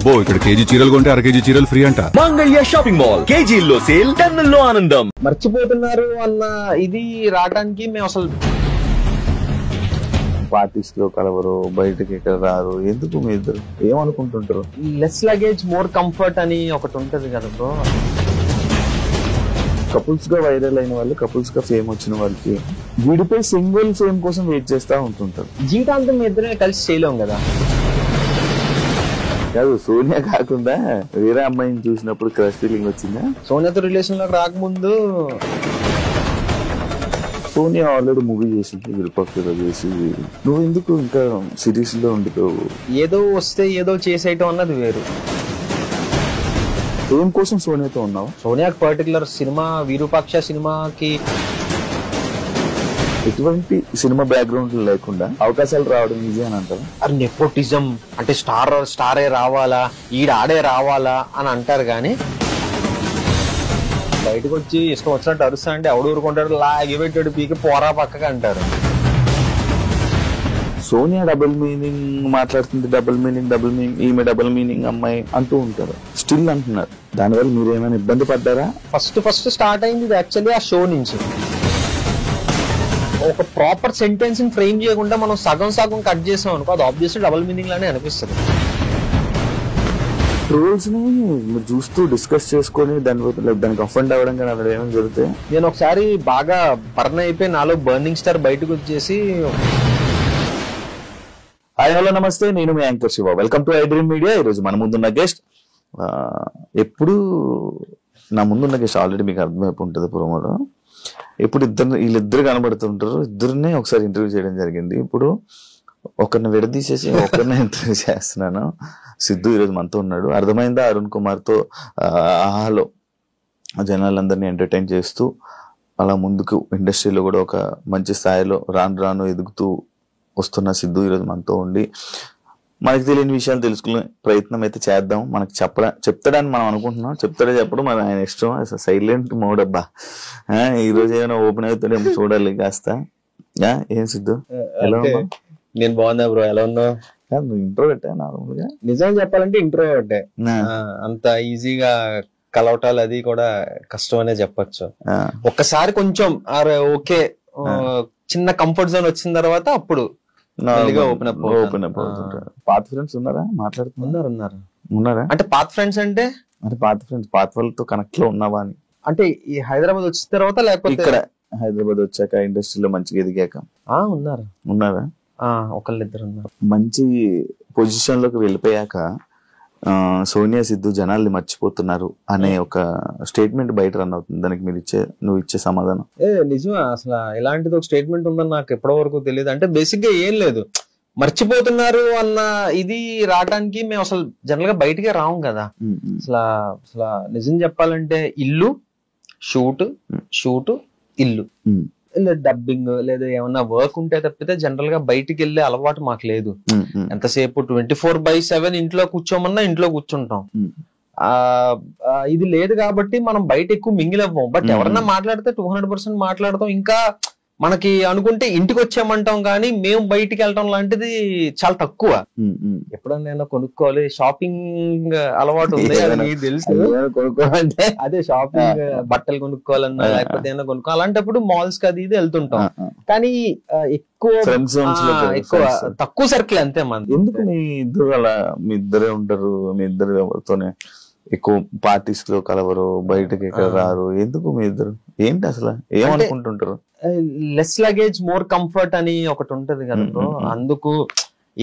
అబ్బో ఇక్కడ కేజీ చీరలు కొంటే అర కేజీ చీరలు ఫ్రీ అంట. మంగళ్య షాపింగ్ మాల్ కేజీల్లో సేల్, టన్నుల్లో ఆనందం. మర్చిపోతున్నారు అన్న ఇది రావడానికి మేము అసలు పార్టీస్ లో కలవరు, బయటకి ఎక్కడ రారు, ఎందుకు మీ ఇద్దరు ఏమనుకుంటుంటారు? లెస్ లగేజ్ మోర్ కంఫర్ట్ అని ఒకటి ఉంటది కదా బ్రో. కపుల్స్ గా వైరల్ అయిన వాళ్ళు, కపుల్స్ గా ఫేమ్ వచ్చిన వాళ్ళకి విడిపోయి సింగిల్ ఫేమ్ కోసం వెయిట్ చేస్తా ఉంటుంటారు. జీవితాంతం మీ ఇద్దరే కలిసి చేయలేం కదా. కాదు, సోనియా కాకుండా వేరే అమ్మాయిని చూసినప్పుడు క్రష్ ఫీలింగ్ వచ్చిందా? సోనియాతో రిలేషన్ లోకి రాకముందు సోనియా ఆల్రెడీ మూవీ చేసింది, విరుపక్షలో చేసి, నువ్వు ఎందుకు ఇంకా సిరీస్ లో ఉండిపోవు? ఏదో వస్తే ఏదో చేసేయటం అన్నది వేరు. ఫేమ్ కోసం సోనియాతో ఉన్నావు? సోనియాకి పర్టికులర్ సినిమా విరూపాక్ష సినిమాకి ఎటువంటి సినిమా బ్యాక్గ్రౌండ్ లేకుండా అవకాశాలు రావడం ఈజీ అని అంటారు. అది నెపోటిజం అంటే స్టారే రావాలా, ఆడే రావాలా అని అంటారు. కానీ బయటకు వచ్చి ఇష్టం వచ్చినట్టు అరుస్తా అంటే ఎవడు ఊరుకుంటాడు, లాగి పెట్టాడు పీకి పోరా పక్కగా అంటారు. సోనియా డబుల్ మీనింగ్ మాట్లాడుతుంది, డబుల్ మీనింగ్, ఈమె డబుల్ మీనింగ్ అమ్మాయి అంటూ ఉంటారు, స్టిల్ అంటున్నారు. దానివల్ల మీరు ఏమైనా ఇబ్బంది పడ్డారా? ఫస్ట్ స్టార్ట్ అయింది ఇది యాక్చువల్లీ ఆ షో నుంచి. ఒక ప్రాపర్ సెంటెన్స్ ని ఫ్రేమ్ చేయకుండా మనం సగం కట్ చేసాం అనుకో, అది ఆబ్వియస్లీ డబుల్ మీనింగ్ లానే అనిపిస్తుంది. ట్రోల్స్ ని మీరు చూస్తూ డిస్కస్ చేసుకొని దానికి అఫెండ్ అవ్వడం కానీ అక్కడ ఏమైనా జరుగుతాయి? నేను ఒకసారి బాగా బర్న్ అయిపోయి నాలో బర్నింగ్ స్టార్ బయటకు వచ్చేసి, హాయ్ హలో నమస్తే, నేను మీ anchor Shiva, welcome to I dream media. ఈ రోజు మన ముందున్న గెస్ట్, ఎప్పుడు నా ముందున్న గెస్ట్ ఆల్రెడీ మీకు అర్థమైపు ఉంటుంది ప్రోమోలో. ఇప్పుడు వీళ్ళిద్దరు కనబడుతుంటారు, ఇద్దరినే ఒకసారి ఇంటర్వ్యూ చేయడం జరిగింది. ఇప్పుడు ఒకరిని విడదీసేసి ఒకరిని ఇంటర్వ్యూ చేస్తున్నాను. సిద్ధు ఈరోజు మనతో ఉన్నాడు. అర్థమైందా? అరుణ్ కుమార్ తో ఆహాలో జనాలందరినీ ఎంటర్టైన్ చేస్తూ అలా ముందుకు ఇండస్ట్రీలో కూడా ఒక మంచి స్థాయిలో రాను ఎదుగుతూ వస్తున్న సిద్ధు ఈరోజు మనతో ఉండి మనకి తెలియని విషయాలు తెలుసుకునే ప్రయత్నం అయితే చేద్దాం. మనకి చెప్తాడని మనం అనుకుంటున్నాం, చెప్తాడే చెప్పడం మన ఆయన ఇష్టం. సైలెంట్ మోడ్ అబ్బా. ఈ రోజు ఏమైనా ఓపెన్ అవుతాడే చూడాలి కాస్త. ఏం సిద్ధు, ఎలా ఉన్నావు? నేను బాగున్నా బ్రో, ఎలా ఉన్నావు? నువ్వు ఇంట్రో పెట్టా నార్మల్ గా? నిజం చెప్పాలంటే ఇంట్రో పెట్టే, అంత ఈజీగా కలవటాలు అది కూడా కష్టం అనే చెప్పచ్చు. ఒక్కసారి కొంచెం ఓకే చిన్న కంఫర్ట్ జోన్ వచ్చిన తర్వాత అప్పుడు ఓపెన్ అప్ అవుతుంటారు. పాత ఫ్రెండ్స్ ఉన్నారా? ఉన్నారా అంటే పాత ఫ్రెండ్స్ అంటే పాత వాళ్ళతో కనెక్ట్ లో ఉన్నావా అని? అంటే ఈ హైదరాబాద్ వచ్చిన తర్వాత లేకపోతే ఇక్కడ హైదరాబాద్ వచ్చాక ఇండస్ట్రీలో మంచిగా ఎదిగాక ఉన్నారా? ఒకళ్ళిద్దరు ఉన్నారు. మంచి పొజిషన్ లోకి వెళ్ళిపోయాక సోనియా సిద్ధు జనాల్ని మర్చిపోతున్నారు అనే ఒక స్టేట్మెంట్ బయట రన్ అవుతుంది. దానికి నువ్వు ఇచ్చే సమాధానం? నిజమే, అసలు ఇలాంటిది ఒక స్టేట్మెంట్ ఉందని నాకు ఎప్పటి వరకు తెలియదు. అంటే బేసిక్ గా ఏం లేదు, మర్చిపోతున్నారు అన్న ఇది రావడానికి మేము అసలు జనరల్ గా బయటకే రాము కదా. అసలు నిజం చెప్పాలంటే ఇల్లు షూట్ ఇల్లు, డబ్బింగ్ లేదా ఏమన్నా వర్క్ ఉంటే తప్పితే జనరల్ గా బయటికి వెళ్ళే అలవాటు మాకు లేదు. ఎంతసేపు 24/7 ఇంట్లో కూర్చోమన్నా ఇంట్లో కూర్చుంటాం. ఇది లేదు కాబట్టి మనం బయట ఎక్కువ మింగిల్ అవ్వం. బట్ ఎవరన్నా మాట్లాడితే 200% మాట్లాడతాం. ఇంకా మనకి అనుకుంటే ఇంటికి వచ్చామంటాం, కానీ మేము బయటికి వెళ్ళటం లాంటిది చాలా తక్కువ. ఎప్పుడన్నా నేను కొనుక్కోవాలి, షాపింగ్ అలవాటు ఉంది, అది నీకు తెలుసు. కొనుక్కోవాలంటే అదే షాపింగ్, బట్టలు కొనుక్కోవాలన్నా లేకపోతే ఏమైనా కొనుక్కో, అలాంటప్పుడు మాల్స్ కి అది ఇది వెళ్తుంటాం. కానీ ఎక్కువ తక్కువ సర్కిల్ అంతే మన. ఎందుకు మీ ఇద్దరు అలా? మీ ఇద్దరే ఉంటారు, మీ ఇద్దరు ఎవరితోనే ఎక్కువ పార్టీస్ లో కలవరు, బయటకి ఎక్కడ రారు, ఎందుకు మీ ఇద్దరు? ఏంటి అసలు ఏమనుకుంటుంటారు? లెస్ లగేజ్ మోర్ కంఫర్ట్ అని ఒకటి ఉంటది కదా బ్రో. అందుకు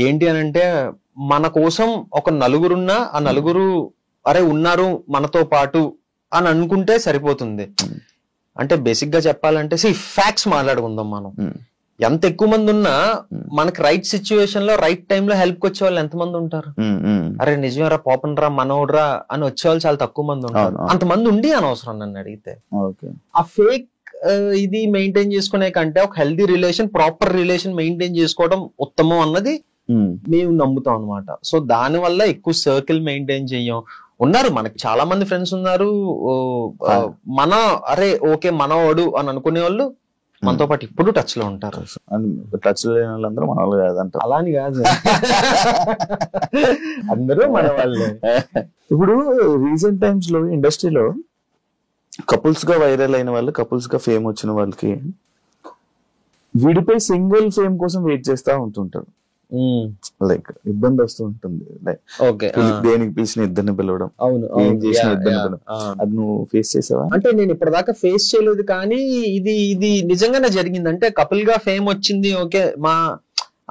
ఏంటి అని అంటే, మన కోసం ఒక నలుగురున్నా ఆ నలుగురు అరే ఉన్నారు మనతో పాటు అని అనుకుంటే సరిపోతుంది. అంటే బేసిక్ గా చెప్పాలంటే ఫ్యాక్ట్స్ మాట్లాడుకుందాం. మనం ఎంత ఎక్కువ మంది ఉన్నా మనకి రైట్ సిచ్యువేషన్ లో రైట్ టైమ్ లో హెల్ప్ వచ్చే వాళ్ళు ఎంతమంది ఉంటారు? అరే నిజమేరా, పాపనరా, మనోడ్రా అని వచ్చేవాళ్ళు చాలా తక్కువ మంది ఉంటారు. అంతమంది ఉండి అనవసరం నన్ను అడిగితే. ఆ ఫేక్ ఇది మెయింటైన్ చేసుకునే కంటే ఒక healthy relation, proper relation maintain చేసుకోవడం ఉత్తమం అన్నది మేము నమ్ముతాం అనమాట. సో దాని వల్ల ఎక్కువ సర్కిల్ మెయింటైన్ చెయ్యం. ఉన్నారు మనకి చాలా మంది ఫ్రెండ్స్ ఉన్నారు, అరే ఓకే మనవాడు అని అనుకునే వాళ్ళు మనతో పాటు ఇప్పుడు టచ్ లో ఉంటారు. టచ్ లేని వాళ్ళందరూ మన వాళ్ళు కాదంట. అలా అని కాదు, అందరూ మన వాళ్ళే. ఇప్పుడు రీసెంట్ టైమ్స్ లో ఇండస్ట్రీలో కపుల్స్ గా వైరల్ అయిన వాళ్ళు, కపుల్స్ గా ఫేమ్ వచ్చిన వాళ్ళకి విడిపై సింగిల్ ఫేమ్ కోసం వెయిట్ చేస్తా ఉంటుంటారు. లైక్ ఇబ్బంది వస్తూ ఉంటుంది, లైక్ దేనికి పిలిచిన ఇద్దరిని పిలవడం, ఏం చేసిన ఇద్దరిని పిలవడం. అది నువ్వు ఫేస్ చేసావా? అంటే నేను ఇప్పటిదాకా ఫేస్ చేయలేదు, కానీ ఇది నిజంగానే జరిగింది. అంటే కపుల్ గా ఫేమ్ వచ్చింది, ఓకే,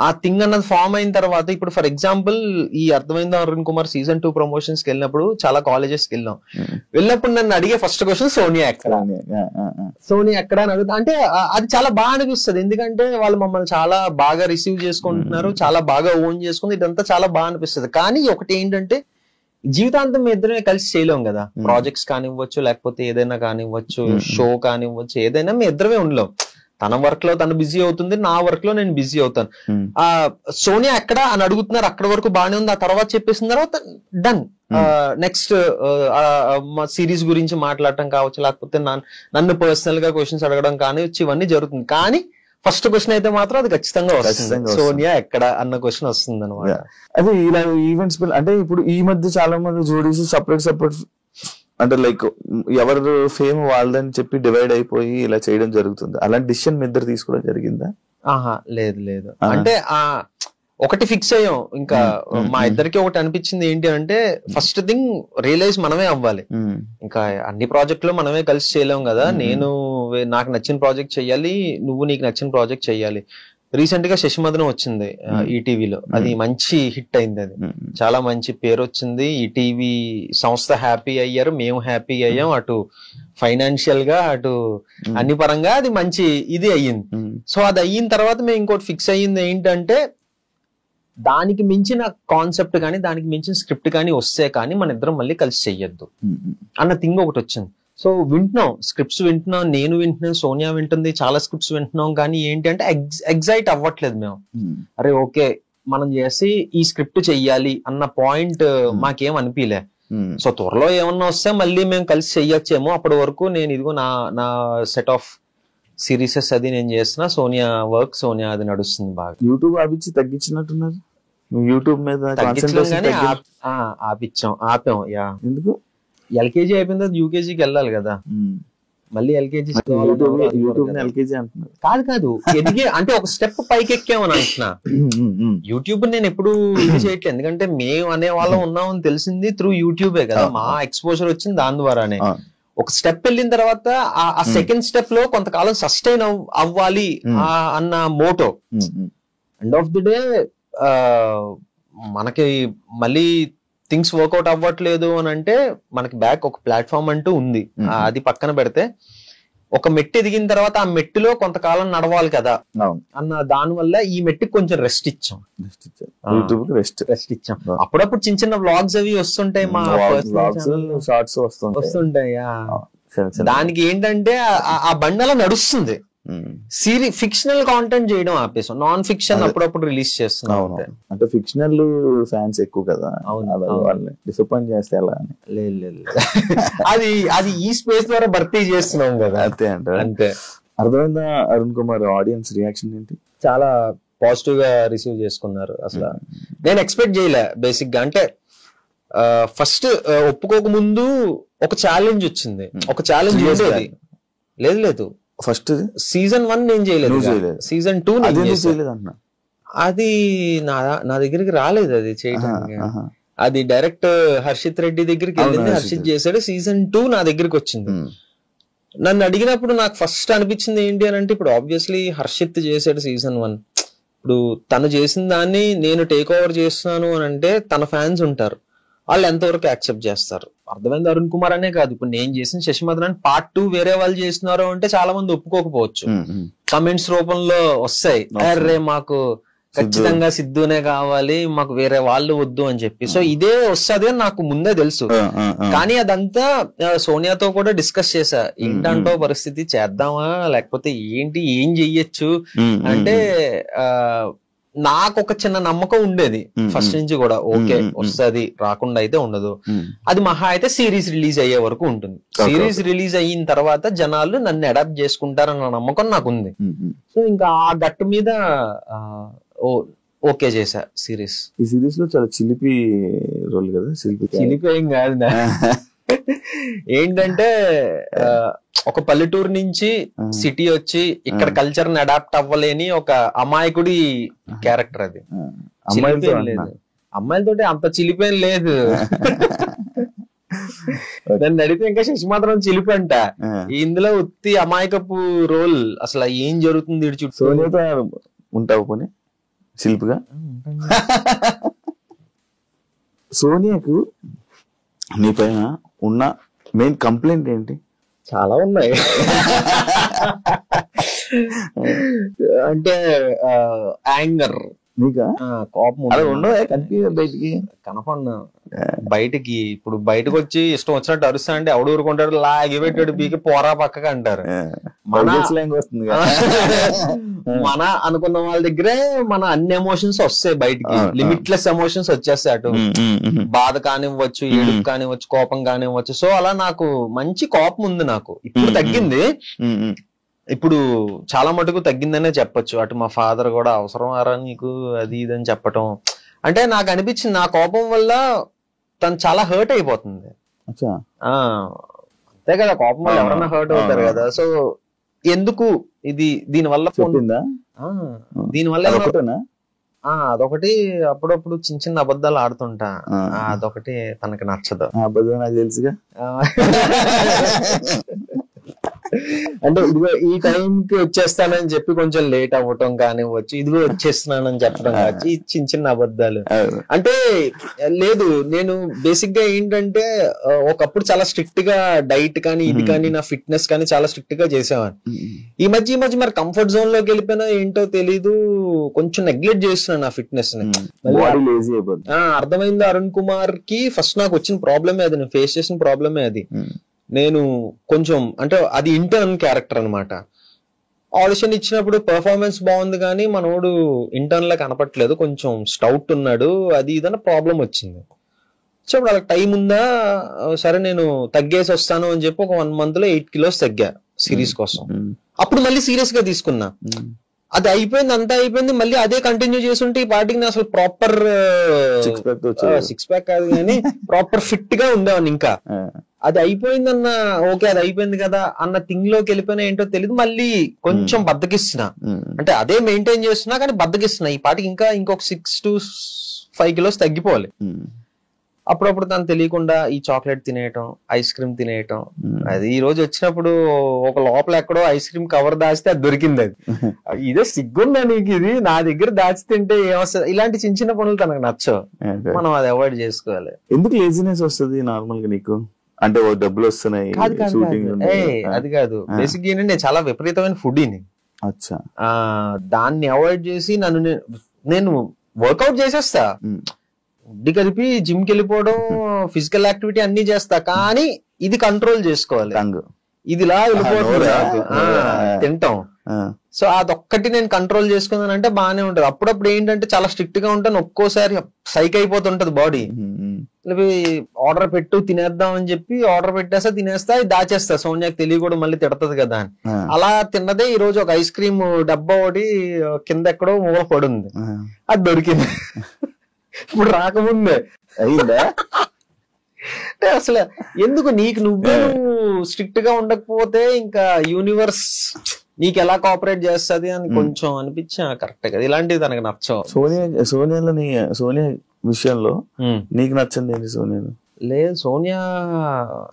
ఆ థింగ్ అన్నది ఫామ్ అయిన తర్వాత, ఇప్పుడు ఫర్ ఎగ్జాంపుల్ ఈ అర్థమైందా అరుణ్ కుమార్ సీజన్ 2 ప్రమోషన్స్ కి వెళ్ళినప్పుడు చాలా కాలేజెస్ కి వెళ్ళినప్పుడు నన్ను అడిగే ఫస్ట్ క్వశ్చన్ సోనియా ఎక్కడ, సోనియా ఎక్కడ అని అడుగుతా. అంటే అది చాలా బాగా అనిపిస్తుంది, ఎందుకంటే వాళ్ళు మమ్మల్ని చాలా బాగా రిసీవ్ చేసుకుంటున్నారు, చాలా బాగా ఓన్ చేసుకుంది, ఇదంతా చాలా బాగా అనిపిస్తుంది. కానీ ఒకటి ఏంటంటే జీవితాంతం మీ ఇద్దరమే కలిసి చేయలేం కదా. ప్రాజెక్ట్స్ కానివ్వచ్చు, లేకపోతే ఏదైనా కానివ్వచ్చు, షో కానివ్వచ్చు, ఏదైనా మీ ఇద్దరమే ఉండలేం. తన వర్క్ లో తను బిజీ అవుతుంది, నా వర్క్ లో నేను బిజీ అవుతాను. సోనియా ఎక్కడ అని అడుగుతున్నారు, అక్కడ వరకు బాగానే ఉంది. ఆ తర్వాత చెప్పేసిన తర్వాత డన్. నెక్స్ట్ సిరీస్ గురించి మాట్లాడటం కావచ్చు, లేకపోతే నన్ను పర్సనల్ గా క్వశ్చన్స్ అడగడం కానివచ్చు, ఇవన్నీ జరుగుతుంది. కానీ ఫస్ట్ క్వశ్చన్ అయితే మాత్రం అది ఖచ్చితంగా వస్తుంది, సోనియా ఎక్కడ అన్న క్వశ్చన్ వస్తుంది అనమాట. అదే ఇలా ఈవెంట్స్ అంటే ఇప్పుడు ఈ మధ్య చాలా మంది జోడీస్ సపరేట్ అంటే లైక్ ఎవరు ఫేమ్ వాళ్ళదని చెప్పి డివైడ్ అయిపోయి ఇలా చేయడం జరుగుతుంది. అలాంటి డిసిషన్ మీ ఇద్దరు తీసుకోవడం జరిగిందా? ఆహా, లేదు. అంటే ఒకటి ఫిక్స్ అయ్యాం, ఇంకా మా ఇద్దరికి ఒకటి అనిపించింది ఏంటి అంటే, ఫస్ట్ థింగ్ రియలైజ్ మనమే అవ్వాలి. ఇంకా అన్ని ప్రాజెక్టులు మనమే కలిసి చేయలేం కదా. నాకు నచ్చిన ప్రాజెక్ట్ చెయ్యాలి, నువ్వు నీకు నచ్చిన ప్రాజెక్ట్ చెయ్యాలి. రీసెంట్ గా శశిమదనం వచ్చింది ఈటీవీలో, అది మంచి హిట్ అయింది, అది చాలా మంచి పేరు వచ్చింది. ఈటీవీ సంస్థ హ్యాపీ అయ్యారు, మేము హ్యాపీ అయ్యాం, అటు ఫైనాన్షియల్ గా అటు అన్ని పరంగా అది మంచి ఇది అయ్యింది. సో అది అయిన తర్వాత మేము ఇంకోటి ఫిక్స్ అయ్యింది ఏంటంటే, దానికి మించిన కాన్సెప్ట్ కానీ దానికి మించిన స్క్రిప్ట్ కానీ వస్తే కానీ మన ఇద్దరం మళ్ళీ కలిసి చెయ్యొద్దు అన్న థింగ్ ఒకటి వచ్చింది. సో వింటున్నాం, స్క్రిప్ట్స్ వింటున్నాం, నేను వింటున్నాను, సోనియా వింటుంది, చాలా స్క్రిప్ట్స్ వింటున్నాం. కానీ ఏంటి అంటే ఎగ్జైట్ అవ్వట్లేదు మేము. అరే ఓకే మనం చేసి ఈ స్క్రిప్ట్ చెయ్యాలి అన్న పాయింట్ మాకేం అనిపించలే. సో త్వరలో ఏమన్నా వస్తే మళ్ళీ మేము కలిసి చెయ్యొచ్చేమో. అప్పటి వరకు నేను ఇదిగో నా సెట్ ఆఫ్ సిరీసెస్ అది నేను చేస్తున్నా, సోనియా వర్క్, సోనియా అది నడుస్తుంది బాగా. యూట్యూబ్ ఆపించి తగ్గించినట్టున్నారు, యూట్యూబ్ మీద ఆపాం. యా, ఎందుకు? ఎల్కేజీ అయిపోయిన తర్వాత యూకేజీకి వెళ్ళాలి కదా, మళ్ళీ ఎల్కేజీ కాదు ఎదిగే అంటే ఒక స్టెప్ పైకి ఎక్కామని అంటున్నా. యూట్యూబ్ నేను ఎప్పుడు ఇది చేయట్లేదు, ఎందుకంటే మేము అనే వాళ్ళం ఉన్నామని తెలిసింది త్రూ యూట్యూబే కదా, మా ఎక్స్పోజర్ వచ్చింది దాని ద్వారానే. ఒక స్టెప్ వెళ్ళిన తర్వాత ఆ సెకండ్ స్టెప్ లో కొంతకాలం సస్టైన్ అవ్వాలి అన్న motto. End of the day మనకి మళ్ళీ థింగ్స్ వర్కౌట్ అవ్వట్లేదు అని అంటే మనకి బ్యాక్ ఒక ప్లాట్ఫామ్ అంటూ ఉంది, అది పక్కన పెడితే ఒక మెట్టు ఎదిగిన తర్వాత ఆ మెట్టులో కొంతకాలం నడవాలి కదా అన్న దాని వల్ల ఈ మెట్టుకి కొంచెం రెస్ట్ ఇచ్చాం. అప్పుడప్పుడు చిన్న చిన్న వ్లాగ్స్ అవి వస్తుంటాయి, మా షార్ట్స్ వస్తుంటాయి. దానికి ఏంటంటే ఆ బండలా నడుస్తుంది. ఫిక్షనల్ కాంటెంట్ చేయడం ఆపేసాం, నాన్ ఫిక్షన్ అప్పుడప్పుడు రిలీజ్ చేస్తున్నాం. అంటే ఫిక్షనల్ ఫ్యాన్స్ ఎక్కువ కదా, వాళ్ళని డిసప్పాయింట్ చేస్తే ఎలా? లేదు అది ఈ స్పేస్ ద్వారా భర్తీ చేస్తున్నాం కదా, అంతే. అర్థమైందా అరుణ్ కుమార్? ఆడియన్స్ రియాక్షన్ ఏంటి? చాలా పాజిటివ్ గా రిసీవ్ చేసుకున్నారు. అసలు నేను ఎక్స్పెక్ట్ చేయలే బేసిక్ గా. అంటే ఫస్ట్ ఒప్పుకోక ముందు ఒక ఛాలెంజ్ వచ్చింది, ఒక ఛాలెంజ్ ఉండేది. లేదు ఫస్ట్ సీజన్ 1 నేను చేయలేదు, సీజన్ 2 అది నా దగ్గరికి రాలేదు అది చేయడానికి. అది డైరెక్ట్ హర్షిత్ రెడ్డి దగ్గరికి వెళ్ళింది, హర్షిత్ చేశాడు. సీజన్ 2 నా దగ్గరికి వచ్చింది. నన్ను అడిగినప్పుడు నాకు ఫస్ట్ అనిపించింది ఏంటి అని అంటే, ఇప్పుడు ఆబ్వియస్లీ హర్షిత్ చేశాడు సీజన్ 1, ఇప్పుడు తను చేసిన దాన్ని నేను టేక్ ఓవర్ చేస్తున్నాను అని అంటే తన ఫ్యాన్స్ ఉంటారు, వాళ్ళు ఎంతవరకు యాక్సెప్ట్ చేస్తారు? అర్థమైంది అరుణ్ కుమార్ అనే కాదు, ఇప్పుడు నేను చేసిన శశిమదన్ పార్ట్ 2 వేరే వాళ్ళు చేస్తున్నారు అంటే చాలా మంది ఒప్పుకోకపోవచ్చు, కమెంట్స్ రూపంలో వస్తాయి, అరే మాకు ఖచ్చితంగా సిద్ధునే కావాలి, మాకు వేరే వాళ్ళు వద్దు అని చెప్పి. సో ఇదే వస్తుంది అని నాకు ముందే తెలుసు. కానీ అదంతా సోనియాతో కూడా డిస్కస్ చేశా, ఏంటంటో పరిస్థితి, చేద్దామా లేకపోతే ఏంటి, ఏం చెయ్యొచ్చు అంటే నాకు ఒక చిన్న నమ్మకం ఉండేది ఫస్ట్ నుంచి కూడా, ఓకే వస్తుంది, రాకుండా అయితే ఉండదు. అది మహా అయితే సిరీస్ రిలీజ్ అయ్యే వరకు ఉంటుంది. సిరీస్ రిలీజ్ అయిన తర్వాత జనాలు నన్ను అడాప్ట్ చేసుకుంటారన్న నమ్మకం నాకు ఉంది. సో ఇంకా ఆ గట్టు మీద ఓకే చేశా సిరీస్. ఈ సిరీస్ లో చాలా చిలిపి రోల్ కదా. చిలిపి ఏం కాదు, ఏంటంటే ఒక పల్లెటూరు నుంచి సిటీ వచ్చి ఇక్కడ కల్చర్ ని అడాప్ట్ అవ్వలేని ఒక అమాయకుడి క్యారెక్టర్ అది. లేదు అమ్మాయిలతోటి అంత చిలిపేం లేదు. దాన్ని అడిగితే ఇంకా శశి మాత్రం చిలిపి అంట. ఇందులో ఉత్తి అమాయకపు రోల్, అసలు ఏం జరుగుతుంది ఇటు చుట్టూ. సోనియాతో ఉంటావు పోనీ శిల్పిగా? సోనియాకు నీ పైన ఉన్న మెయిన్ కంప్లైంట్ ఏంటి? చాలా ఉన్నాయి. అంటే యాంగర్, కోపం ఉండవు బయటికి కనపడిన బయటికి. ఇప్పుడు బయటకు వచ్చి ఇష్టం వచ్చినట్టు అరుస్తా అంటే ఎవడు ఊరుకుంటాడు, లాగి పెట్టాడు బీకి పోరా పక్కగా అంటారు. మన అనుకున్న వాళ్ళ దగ్గరే మన అన్ని ఎమోషన్స్ వస్తాయి బయటికి, లిమిట్లెస్ ఎమోషన్స్ వచ్చేస్తాయి. అటు బాధ కానివ్వచ్చు, ఏడుపు కానివ్వచ్చు, కోపం కానివ్వచ్చు. సో అలా నాకు మంచి కోపం ఉంది. నాకు ఇప్పుడు తగ్గింది, ఇప్పుడు చాలా మటుకు తగ్గిందనే చెప్పొచ్చు. అటు మా ఫాదర్ కూడా అవసరం ఆరా నీకు అది ఇది అని చెప్పటం. అంటే నాకు అనిపించింది నా కోపం వల్ల తను చాలా హర్ట్ అయిపోతుంది. అంతే కదా, కోపం వల్ల ఎవరైనా హర్ట్ అవుతారు కదా. సో ఎందుకు ఇది దీనివల్ల అదొకటి అప్పుడప్పుడు చిన్న చిన్న అబద్ధాలు ఆడుతుంటా. అదొకటి తనకి నచ్చదు. అబద్ధం నాకు తెలుసుగా. అంటే ఇదిగో ఈ టైంకి వచ్చేస్తానని చెప్పి కొంచెం లేట్ అవ్వటం కానివ్వచ్చు, ఇదిగో వచ్చేస్తున్నానని చెప్పడం కావచ్చు, చిన్న చిన్న అబద్ధాలు. అంటే లేదు, నేను బేసిక్ గా ఏంటంటే ఒకప్పుడు చాలా స్ట్రిక్ట్ గా డైట్ కానీ ఇది కానీ నా ఫిట్నెస్ కానీ చాలా స్ట్రిక్ట్ గా చేసేవాడిని. ఈ మధ్య మరి కంఫర్ట్ జోన్ లోకి వెళ్ళిపోయినా ఏంటో తెలీదు, కొంచెం నెగ్లెక్ట్ చేస్తున్నాను నా ఫిట్నెస్ ని. అర్థమైంది. అరుణ్ కుమార్ కి ఫస్ట్ నాకు వచ్చిన ప్రాబ్లమే అది, నేను ఫేస్ చేసిన ప్రాబ్లమే అది. నేను కొంచెం అంటే అది ఇంటర్న్ క్యారెక్టర్ అనమాట. ఆడిషన్ ఇచ్చినప్పుడు పెర్ఫార్మెన్స్ బాగుంది కానీ మనోడు ఇంటర్న్ లా కనపట్లేదు, కొంచెం స్టౌట్ ఉన్నాడు, అది ఇదన్న ప్రాబ్లం వచ్చింది. సో ఇప్పుడు వాళ్ళకి టైం ఉందా, సరే నేను తగ్గేసి వస్తాను అని చెప్పి ఒక 1 month లో 8 kilos తగ్గా సిరీస్ కోసం. అప్పుడు మళ్ళీ సీరియస్ గా తీసుకున్నా. అది అయిపోయింది, అంతా అయిపోయింది, మళ్ళీ అదే కంటిన్యూ చేస్తుంటే ఈ పార్టీకి అసలు ప్రాపర్ 6 pack కాదు కానీ ప్రాపర్ ఫిట్ గా ఉండేవాడిని. ఇంకా అది అయిపోయిందన్న ఓకే అది అయిపోయింది కదా అన్న థింగ్ లోకి వెళ్ళిపోయినా ఏంటో తెలియదు, మళ్ళీ కొంచెం బద్దకిస్తున్నా. అంటే అదే మెయింటైన్ చేస్తున్నా కానీ బద్దకిస్తున్నా. ఈ పాటికి ఇంకా ఇంకొక 6 to 5 kilos తగ్గిపోవాలి. అప్పుడప్పుడు తను తెలియకుండా ఈ చాక్లెట్ తినేయటం, ఐస్ క్రీమ్ తినేయటం. అది ఈ రోజు వచ్చినప్పుడు ఒక లోపల ఎక్కడో ఐస్ క్రీమ్ కవర్ దాచితే అది దొరికింది. అది ఇదే సిగ్గుందా నీకు, ఇది నా దగ్గర దాచి తింటే ఏమొస్తుంది. ఇలాంటి చిన్న చిన్న పనులు తనకు నచ్చవు, మనం అది అవాయిడ్ చేసుకోవాలి. ఎందుకు లేజినెస్ వస్తుంది నార్మల్ గా నీకు? అంటే డబ్బులు వస్తున్నాయి అది కాదు. బేసిక్ ఏంటంటే నేను చాలా విపరీతమైన ఫుడీని. దాన్ని అవాయిడ్ చేసి నేను వర్కౌట్ చేసేస్తా, ఫుడ్ కలిపి జిమ్ కి వెళ్ళిపోవడం, ఫిజికల్ యాక్టివిటీ అన్ని చేస్తా, కానీ ఇది కంట్రోల్ చేసుకోవాలి. ఇదిలా వెళ్ళిపోతుంది తింటాం. సో అదొక్కటి నేను కంట్రోల్ చేసుకున్నానంటే బాగానే ఉంటది. అప్పుడప్పుడు ఏంటంటే చాలా స్ట్రిక్ట్ గా ఉంటాను, ఒక్కోసారి సైక్ అయిపోతుంటది బాడీ. ఆర్డర్ పెట్టు తినేద్దాం అని చెప్పి ఆర్డర్ పెట్టేస్తా, తినేస్తా, దాచేస్తా, సోనియాకి తెలియకూడదు మళ్ళీ తిడతది కదా అని. అలా తిన్నదే ఈ రోజు ఒక ఐస్ క్రీమ్ డబ్బా ఒకటి కింద ఎక్కడో మూల పడుంది, అది దొరికింది. ఇప్పుడు రాకముందే అయిందా అంటే అసలు ఎందుకు నువ్వు స్ట్రిక్ట్ గా ఉండకపోతే ఇంకా యూనివర్స్ నీకు ఎలా కోఆపరేట్ చేస్తుంది అని కొంచెం అనిపించా. కరెక్ట్ కదా, ఇలాంటివి తనకు నచ్చవు. సోనియా విషయంలో నీకు నచ్చింది ఏంటి? సోనియాలో లేదు, సోనియా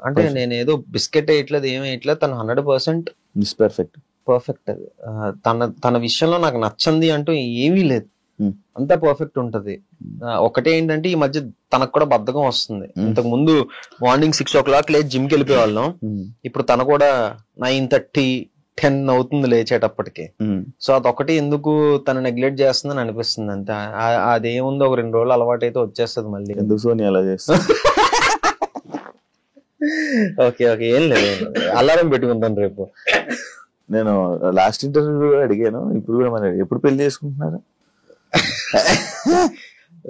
అంటే నేను ఏదో బిస్కెట్ వేయట్లేదు, ఏమి వేయట్లేదు, తను 100% పర్ఫెక్ట్. అది తన విషయంలో నాకు నచ్చింది అంటూ ఏమీ లేదు, అంతా పర్ఫెక్ట్ ఉంటది. ఒకటే ఏంటంటే ఈ మధ్య తనకు కూడా బద్ధకం వస్తుంది. ఇంతకు ముందు మార్నింగ్ 6 o'clock లేచి జిమ్ కి వెళ్ళిపోయేవాళ్ళం, ఇప్పుడు తను కూడా 9:30, 10 అవుతుంది లేచేటప్పటికి. సో అదొకటి ఎందుకు తను నెగ్లెక్ట్ చేస్తుందని అనిపిస్తుంది అంతే. అదేముంది, ఒక 2 రోజులు అలవాటు అయితే వచ్చేస్తుంది మళ్ళీ. ఎందుకు సోనియా అలా చేస్తా? ఓకే ఏం లేదు, అలారం పెట్టుకుంటాను రేపు. నేను లాస్ట్ ఇంటర్వ్యూ అడిగాను, ఇప్పుడు కూడా మరి ఎప్పుడు పెళ్లి చేసుకుంటున్నారు?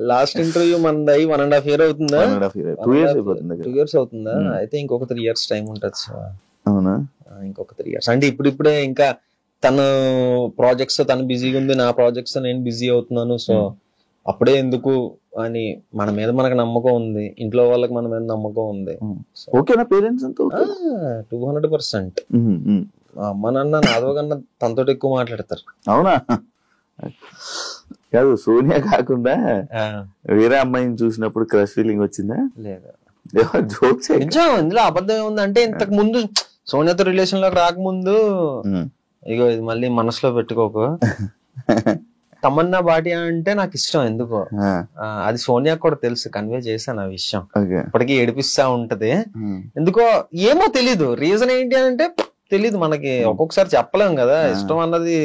లాస్ట్ ఇంటర్వ్యూ మనది 1.5 year అవుతుందా? 1.5 year 2 years అయిపోతుంది 2 years అవుతుందా? అయితే ఇంకొక 3 years టైం ఉంటుంది సార్. అవునా? ఇంకొక 3 years అంటే ఇప్పుడిప్పుడే ఇంకా తను ప్రాజెక్ట్స్ తను బిజీగా ఉంది, నా ప్రాజెక్ట్స్ నేను బిజీ అవుతున్నాను. సో అప్పుడే ఎందుకు అని మన మీద మనకు నమ్మకం ఉంది, ఇంట్లో వాళ్ళకి మన మీద నమ్మకం ఉంది. ఓకేనా పేరెంట్స్ అంతా? 200%. మా అమ్మ నాన్న నాదో కన్నా తనతో ఎక్కువ మాట్లాడతారు. అవునా? కాదు, సోనియా కాకుండా వేరే అమ్మాయిని చూసినప్పుడు క్రష్ ఫీలింగ్ వచ్చిందా? లేదా? జోక్స్ నిజం, ఇందులో అబద్ధం ఏముంది అంటే ఇంతకు ముందు సోనియాతో రిలేషన్ లోకి రాకముందు ఇగో ఇది మళ్ళీ మనసులో పెట్టుకోకు, తమన్నా భాటియా అంటే నాకు ఇష్టం ఎందుకో. అది సోనియా కూడా తెలుసు, కన్వే చేశాను ఆ విషయం. ఇప్పటికీ ఏడిపిస్తా ఉంటది ఎందుకో, ఏమో తెలీదు. రీజన్ ఏంటి అంటే తెలీదు మనకి, ఒక్కొక్కసారి చెప్పలేం కదా. ఇష్టం అన్నది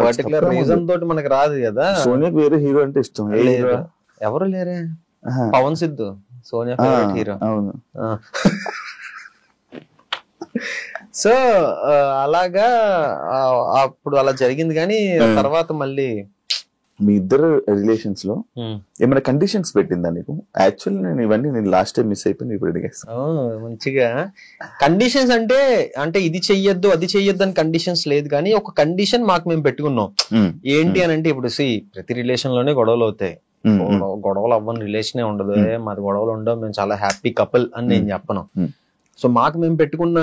పర్టికులర్ రీజన్ తోటి మనకి రాదు కదా. సోనియాకి వేరే హీరో అంటే ఇష్టం ఎవరు లేరే? Pavan Siddhu Sonia favourite hero. అవును. సో అలాగా అప్పుడు అలా జరిగింది. కానీ తర్వాత మళ్ళీ మీ ఇద్దరు రిలేషన్స్ లో ఏమైనా కండిషన్స్ పెట్టిందా నీకు? యాక్చువల్లీ నేను ఇవన్నీ నేను లాస్ట్ టైం మిస్ అయిపోయింది, ఇప్పుడు అడిగేస్తాను. మంచిగా కండిషన్స్ అంటే ఇది చెయ్యొద్దు అది చెయ్యొద్దు అని కండిషన్స్ లేదు, కానీ ఒక కండిషన్ మాకు మేము పెట్టుకున్నాం. ఏంటి అని అంటే ఇప్పుడు ప్రతి రిలేషన్ లోనే గొడవలు అవుతాయి. గొడవలు అవ్వని రిలేషనే ఉండదు. మాది గొడవలు ఉండవు, మేము చాలా హ్యాపీ కపుల్ అని నేను చెప్పను. సో మాకు మేము పెట్టుకున్న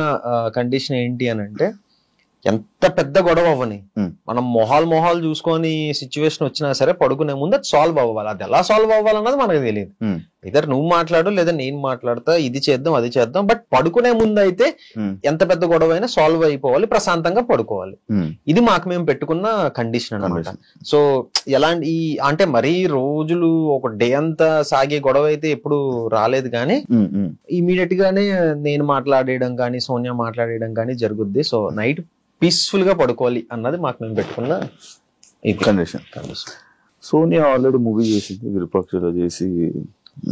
కండిషన్ ఏంటి అని అంటే, ఎంత పెద్ద గొడవ అవ్వని, మనం మొహాలు చూసుకొని సిచ్యువేషన్ వచ్చినా సరే పడుకునే ముందు అది సాల్వ్ అవ్వాలి. అది ఎలా సాల్వ్ అవ్వాలన్నది మనకు తెలియదు. ఇద్దరు నువ్వు మాట్లాడు లేదా నేను మాట్లాడతా, ఇది చేద్దాం అది చేద్దాం, బట్ పడుకునే ముందు అయితే ఎంత పెద్ద గొడవ అయినా సాల్వ్ అయిపోవాలి, ప్రశాంతంగా పడుకోవాలి. ఇది మాకు మేము పెట్టుకున్న కండిషన్ అన్నమాట. సో ఎలాంటి అంటే మరీ రోజులు ఒక డే అంతా సాగే గొడవ అయితే ఎప్పుడు రాలేదు, కానీ ఇమీడియట్ గానే నేను మాట్లాడేయడం కానీ సోనియా మాట్లాడేయడం కానీ జరుగుద్ది. సో నైట్ పీస్ఫుల్ గా పడుకోవాలి అన్నది మాకు మేము పెట్టుకున్న కండిషన్. సోనియా ఆల్రెడీ మూవీ చేసింది, విరూపాక్షలో చేసి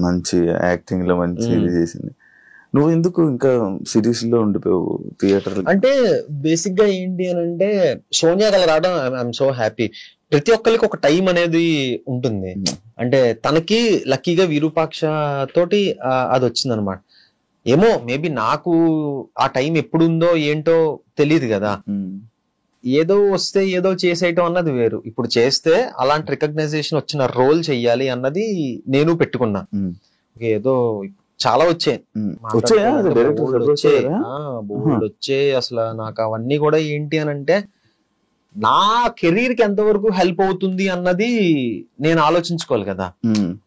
మంచి యాక్టింగ్ లో మంచి ఇది చేసింది. నువ్వు ఎందుకు ఇంకా సిరీస్ లో ఉండిపోయావు థియేటర్? అంటే బేసిక్ గా ఏంటి అని అంటే, సోనియా గల రావడం ఐఎమ్ సో హ్యాపీ. ప్రతి ఒక్కరికి ఒక టైం అనేది ఉంటుంది. అంటే తనకి లక్కీగా విరూపాక్ష తోటి అది వచ్చింది అనమాట. ఏమో మేబీ నాకు ఆ టైం ఎప్పుడుందో ఏంటో తెలియదు కదా. ఏదో వస్తే ఏదో చేసేయటం అన్నది వేరు. ఇప్పుడు చేస్తే అలాంటి రికగ్నైజేషన్ వచ్చిన రోల్ చెయ్యాలి అన్నది నేను పెట్టుకున్నా. ఏదో చాలా వచ్చాయి, బోల్డ్ వచ్చాయి. అసలు నాకు అవన్నీ కూడా ఏంటి అని అంటే, నా కెరీర్ కి ఎంతవరకు హెల్ప్ అవుతుంది అన్నది నేను ఆలోచించుకోవాలి కదా.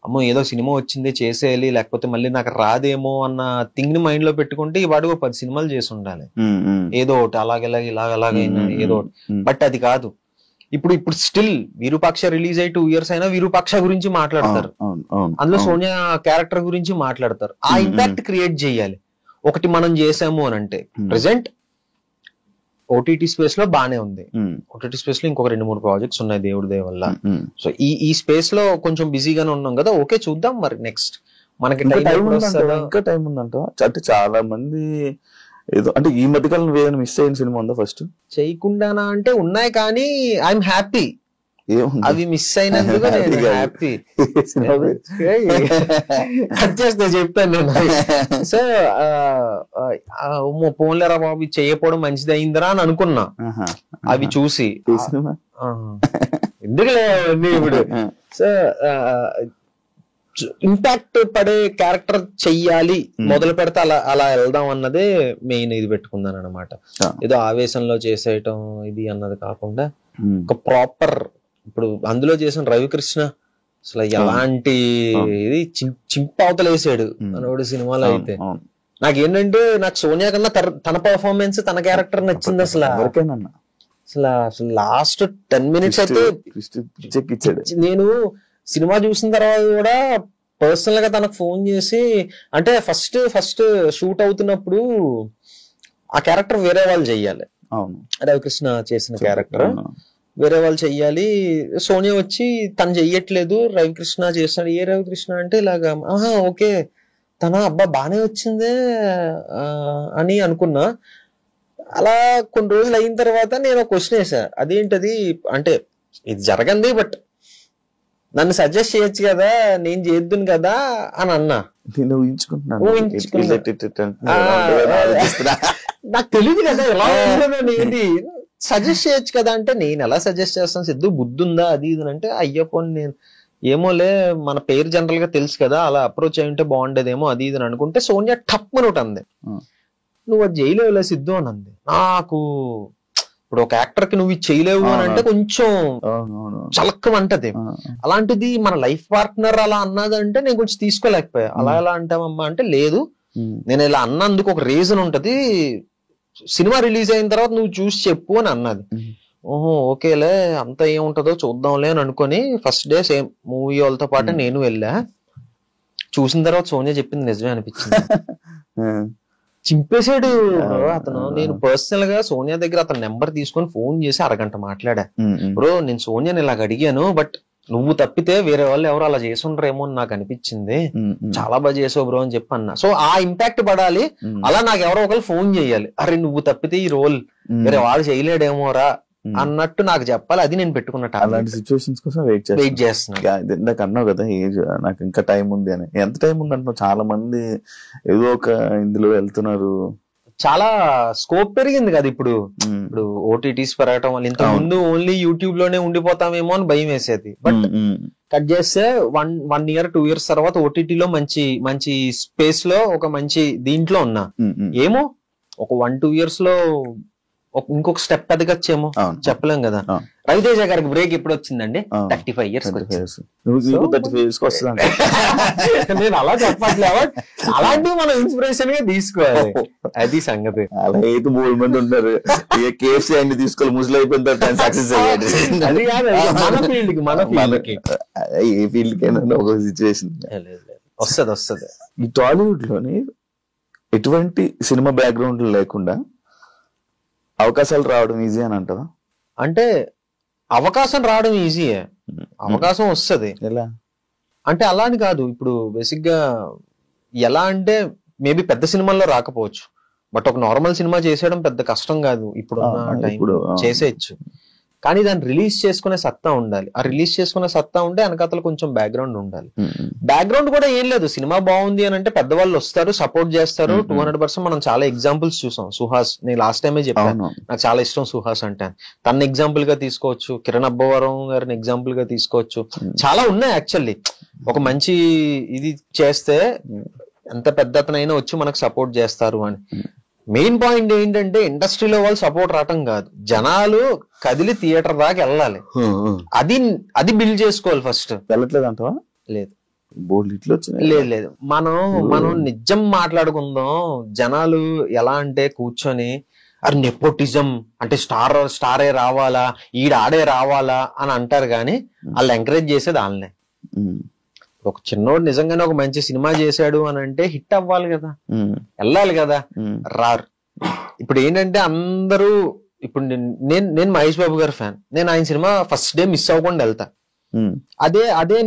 అమ్మో ఏదో సినిమా వచ్చింది చేసేయాలి, లేకపోతే మళ్ళీ నాకు రాదేమో అన్న థింగ్ ని మైండ్ లో పెట్టుకుంటే వాడు 10 సినిమాలు చేసి ఉండాలి, ఏదో ఒకటి అలాగైనా ఏదో ఒకటి. బట్ అది కాదు. ఇప్పుడు స్టిల్ విరూపాక్ష రిలీజ్ అయ్యి 2 years అయినా విరూపాక్ష గురించి మాట్లాడతారు, అందులో సోనియా క్యారెక్టర్ గురించి మాట్లాడతారు. ఆ ఇంపాక్ట్ క్రియేట్ చేయాలి. ఒకటి మనం చేసాము అని అంటే, ప్రెసెంట్ ఓటీటీ స్పేస్ లో బానే ఉంది. ఓటీటీ స్పేస్ లో ఇంకొక 2-3 ప్రాజెక్ట్స్ ఉన్నాయి దేవుడి దయ వల్ల. సో ఈ స్పేస్ లో కొంచెం బిజీగానే ఉన్నాం కదా. ఓకే చూద్దాం మరి నెక్స్ట్ మనకి ఇంకా టైం ఉందంట. అంటే చాలా మంది ఏదో అంటే ఈ మధ్యకాలం ఏదైనా మిస్ అయిన సినిమా ఉందా? ఫస్ట్ చేయకుండానా అంటే ఉన్నాయి, కానీ ఐఎమ్ హ్యాపీ. అవి మిస్ అయినందుకు నేను హ్యాపీ. కట్ చేస్తే చెప్తాను నేను. సో పోన్లేరా బాబు చేయకపోవడం మంచిది అయిందిరా అని అనుకున్నా అవి చూసి. ఎందుకులే ఇప్పుడు సో ఇంపాక్ట్ పడే క్యారెక్టర్ చెయ్యాలి, మొదలు పెడితే అలా వెళ్దాం అన్నదే మెయిన్ ఇది పెట్టుకుందాను అనమాట. ఏదో ఆవేశంలో చేసేయటం ఇది అన్నది కాకుండా ఒక ప్రాపర్. ఇప్పుడు అందులో చేసిన రవికృష్ణ అసలు ఎలాంటి ఇది చింపవతలేసాడు అనోడు సినిమాలో. అయితే నాకేంటంటే నాకు సోనియా కన్నా తన పర్ఫార్మెన్స్ తన క్యారెక్టర్ నచ్చింది. అసలు లాస్ట్ 10 minutes అయితే నేను సినిమా చూసిన తర్వాత కూడా పర్సనల్ గా తనకు ఫోన్ చేసి, అంటే ఫస్ట్ షూట్ అవుతున్నప్పుడు ఆ క్యారెక్టర్ వేరే వాళ్ళు చెయ్యాలి, రవికృష్ణ చేసిన క్యారెక్టర్ వేరే వాళ్ళు చెయ్యాలి. సోనియా వచ్చి తను చెయ్యట్లేదు, రవికృష్ణ చేస్తున్నాడు. ఏ రవికృష్ణ అంటే ఇలాగా, ఓకే తన అబ్బా బానే వచ్చిందే అని అనుకున్నా. అలా కొన్ని రోజులు అయిన తర్వాత నేను క్వశ్చన్ వేసా, అదేంటది అంటే ఇది జరగంది బట్ నన్ను సజెస్ట్ చేయొచ్చు కదా, నేను చేద్దును కదా అని అన్నా. నేను ఊహించుకుంటున్నాను. నాకు తెలియదు కదా ఎలా ఉంటుందని. సజెస్ట్ చేయొచ్చు కదా అంటే, నేను ఎలా సజెస్ట్ చేస్తాను సిద్ధు, బుద్ధి ఉందా అది ఇది అంటే, అయ్యప్ప నేను ఏమోలే మన పేరు జనరల్ గా తెలుసు కదా, అలా అప్రోచ్ అయి ఉంటే బాగుండేదేమో అది ఇది అని అనుకుంటే సోనియా టప్ అని ఒకటి అంది, నువ్వు అది చేయలేవులే సిద్ధు అని అంది. నాకు ఇప్పుడు ఒక యాక్టర్ కి నువ్వు ఇది చేయలేవు అని అంటే కొంచెం చలక్కమంటది. అలాంటిది మన లైఫ్ పార్ట్నర్ అలా అన్నదంటే నేను కొంచెం తీసుకోలేకపోయా. అలా ఎలా అంటావమ్మా అంటే, లేదు నేను ఇలా అన్నందుకు ఒక రీజన్ ఉంటది, సినిమా రిలీజ్ అయిన తర్వాత నువ్వు చూసి చెప్పు అని అన్నది. ఓహో ఓకేలే అంత ఏముంటదో చూద్దాంలే అని అనుకుని ఫస్ట్ డే సేమ్ మూవీ వాళ్ళతో పాటు నేను వెళ్ళా. చూసిన తర్వాత సోనియా చెప్పింది నిజమే అనిపించింది. చింపేశాడు అతను. నేను పర్సనల్ గా సోనియా దగ్గర అతని నెంబర్ తీసుకొని ఫోన్ చేసి అరగంట మాట్లాడా. బ్రో నేను సోనియాని ఇలాగ అడిగాను, బట్ నువ్వు తప్పితే వేరే వాళ్ళు ఎవరు అలా చేసుండ్రేమో అని నాకు అనిపించింది, చాలా బాగా చేసావు బ్రో అని చెప్పి అన్నా. సో ఆ ఇంపాక్ట్ పడాలి, అలా నాకు ఎవరో ఒకరు ఫోన్ చేయాలి, అరే నువ్వు తప్పితే ఈ రోల్ వేరే వాడు చేయలేడేమోరా అన్నట్టు నాకు చెప్పాలి. అది నేను పెట్టుకున్నట్టు. అలాంటి సిచ్యువేషన్స్ కోసం వెయిట్ చేస్తున్నా. ఇందాక అన్నావు కదా ఏజ్ నాకు ఇంకా టైం ఉంది అని. ఎంత టైం ఉంది అంటున్నావు? చాలా మంది ఏదో ఒక ఇందులో వెళ్తున్నారు. చాలా స్కోప్ పెరిగింది కదా ఇప్పుడు. ఇప్పుడు ఓటీటీస్ పెరగటం వల్ల, ఇంత ముందు ఓన్లీ యూట్యూబ్ లోనే ఉండిపోతామేమో అని భయం వేసేది. బట్ కట్ చేస్తే 1 year 2 years తర్వాత ఓటీటీలో మంచి స్పేస్ లో ఒక మంచి దీంట్లో ఉన్నా. ఏమో ఒక 1-2 years లో ఇంకొక స్టెప్ ఎదగచ్చేమో చెప్పలేం కదా. రవితేజ గారికి బ్రేక్ ఎప్పుడు వచ్చిందండి? 35 years. నేను అలా చెప్పట్లే, అలాంటివి మనం ఇన్స్పిరేషన్ గా తీసుకోవాలి, అది సంగతి. అలా అయితే 3 మంది ఉంటారు, కేఎఫ్సీ అన్ని తీసుకోవాలి, ముసలి అయిపోయిన తర్వాత సక్సెస్ అయ్యాడు. అది కాదు మన ఫీల్డ్ కి ఏ ఫీల్డ్ కైనా ఒక సిచ్యువేషన్ వస్తుంది. ఈ టాలీవుడ్ లోని ఎటువంటి సినిమా బ్యాక్గ్రౌండ్ లేకుండా అవకాశాలు రావడం ఈజీ అని అంటారా? అంటే అవకాశం రావడం ఈజీయే, అవకాశం వస్తుంది. ఎలా అంటే అలా అని కాదు. ఇప్పుడు బేసిక్ గా ఎలా అంటే మేబీ పెద్ద సినిమాల్లో రాకపోవచ్చు, బట్ ఒక నార్మల్ సినిమా చేసేయడం పెద్ద కష్టం కాదు. ఇప్పుడు చేసేయచ్చు, కానీ దాన్ని రిలీజ్ చేసుకునే సత్తా ఉండాలి. ఆ రిలీజ్ చేసుకునే సత్తా ఉంటే వెనకాతలు కొంచెం బ్యాక్గ్రౌండ్ ఉండాలి. బ్యాక్గ్రౌండ్ కూడా ఏం లేదు, సినిమా బాగుంది అని అంటే పెద్దవాళ్ళు వస్తారు, సపోర్ట్ చేస్తారు 200%. మనం చాలా ఎగ్జాంపుల్స్ చూసాం. సుహాస్, నేను లాస్ట్ టైమే చెప్పాను, నాకు చాలా ఇష్టం సుహాస్ అంటే. తన ఎగ్జాంపుల్ గా తీసుకోవచ్చు, కిరణ్ అబ్బవరం గారిని ఎగ్జాంపుల్ గా తీసుకోవచ్చు, చాలా ఉన్నాయి యాక్చువల్లీ. ఒక మంచి ఇది చేస్తే ఎంత పెద్ద అతనైనా వచ్చి మనకు సపోర్ట్ చేస్తారు అని. మెయిన్ పాయింట్ ఏంటంటే ఇండస్ట్రీలో వాళ్ళు సపోర్ట్ రావటం కాదు, జనాలు కదిలి థియేటర్ దాకా వెళ్ళాలి. అది బిల్డ్ చేసుకోవాలి ఫస్ట్. వెళ్ళట్లేదు అంటావా? లేదు, లేదు. మనం నిజం మాట్లాడుకుందాం. జనాలు ఎలా అంటే కూర్చొని అది నెపోటిజం అంటే స్టారే రావాలా, ఆడే రావాలా అని అంటారు, కానీ వాళ్ళు ఎంకరేజ్ చేసేది వాళ్ళనే. ఒక చిన్నోడు నిజంగానే ఒక మంచి సినిమా చేశాడు అని అంటే హిట్ అవ్వాలి కదా, వెళ్ళాలి కదా, రారు. ఇప్పుడు ఏంటంటే అందరూ, ఇప్పుడు నేను మహేష్ బాబు గారి ఫ్యాన్, నేను ఆయన సినిమా ఫస్ట్ డే మిస్ అవ్వకుండా వెళ్తా. అదే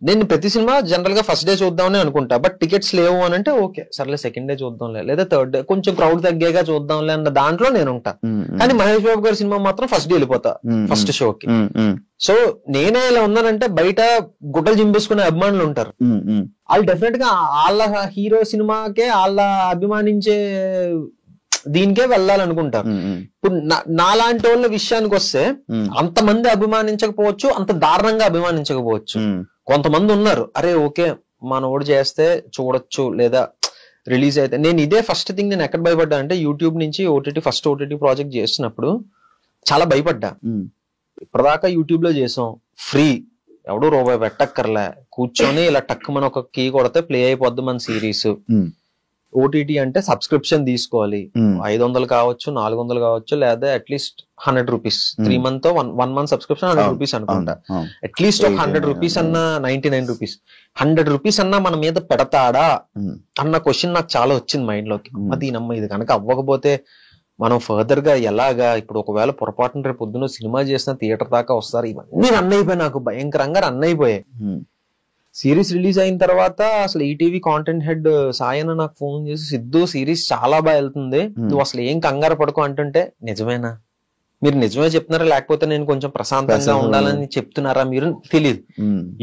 నేను ప్రతి సినిమా జనరల్ గా ఫస్ట్ డే చూద్దామని అనుకుంటా, బట్ టికెట్స్ లేవు అని అంటే ఓకే సర్లే సెకండ్ డే చూద్దాంలే, లేదా థర్డ్ డే కొంచెం క్రౌడ్ తగ్గాక చూద్దాంలే అన్న దాంట్లో నేను ఉంటా. కానీ మహేష్ బాబు గారి సినిమా మాత్రం ఫస్ట్ డే వెళ్ళిపోతా ఫస్ట్ షోకి. సో నేనే ఇలా ఉన్నానంటే బయట గుడ్డలు చింపేసుకునే అభిమానులు ఉంటారు, వాళ్ళు డెఫినెట్ గా వాళ్ళ హీరో సినిమాకే వాళ్ళ అభిమానించే దీనికే వెళ్ళాలనుకుంటారు. ఇప్పుడు నాలాంటి వాళ్ళ విషయానికి వస్తే అంతమంది అభిమానించకపోవచ్చు, అంత దారుణంగా అభిమానించకపోవచ్చు. కొంతమంది ఉన్నారు, అరే ఓకే మనోడు చేస్తే చూడొచ్చు లేదా రిలీజ్ అయితే. నేను ఇదే ఫస్ట్ థింగ్ నేను ఎక్కడ భయపడ్డా అంటే యూట్యూబ్ నుంచి ఫస్ట్ ఓటీటీ ప్రాజెక్ట్ చేస్తున్నప్పుడు చాలా భయపడ్డా. ఇప్పటిదాకా యూట్యూబ్ లో చేసాం ఫ్రీ, ఎవడు రూపాయి పెట్టక్కర్లే, కూర్చొని ఇలా టక్ మన ఒక కీ కొడితే ప్లే అయిపోద్ది మన సిరీస్. ఓటీటీ అంటే సబ్స్క్రిప్షన్ తీసుకోవాలి, 500 కావచ్చు 400 కావచ్చు, లేదా at least 100 rupees 3 month 1 month subscription 100 rupees అనుకుంటా. అట్లీస్ట్ ఒక 100 రూపీస్ అన్నా 99 రూపీస్ 100 రూపీస్ అన్నా మన మీద పెడతాడా అన్న క్వశ్చన్ నాకు చాలా వచ్చింది మైండ్ లోకి. దీనమ్మ ఇది కనుక అవ్వకపోతే మనం ఫర్దర్ గా ఎలాగా, ఇప్పుడు ఒకవేళ పొరపాటున రేపు పొద్దున సినిమా చేసిన థియేటర్ దాకా వస్తారు, ఇవన్నీ రన్ అయిపోయాయి, నాకు భయంకరంగా రన్ అయిపోయాయి. సిరీస్ రిలీజ్ అయిన తర్వాత అసలు ఈటీవీ కాంటెంట్ హెడ్ సాయన నాకు ఫోన్ చేసి, సిద్ధు సిరీస్ చాలా బాగా వెళ్తుంది, నువ్వు అసలు ఏం కంగారు పడుకో అంటుంటే, నిజమేనా మీరు నిజమే చెప్తున్నారా లేకపోతే నేను కొంచెం ప్రశాంతంగా ఉండాలని చెప్తున్నారా మీరు తెలియదు.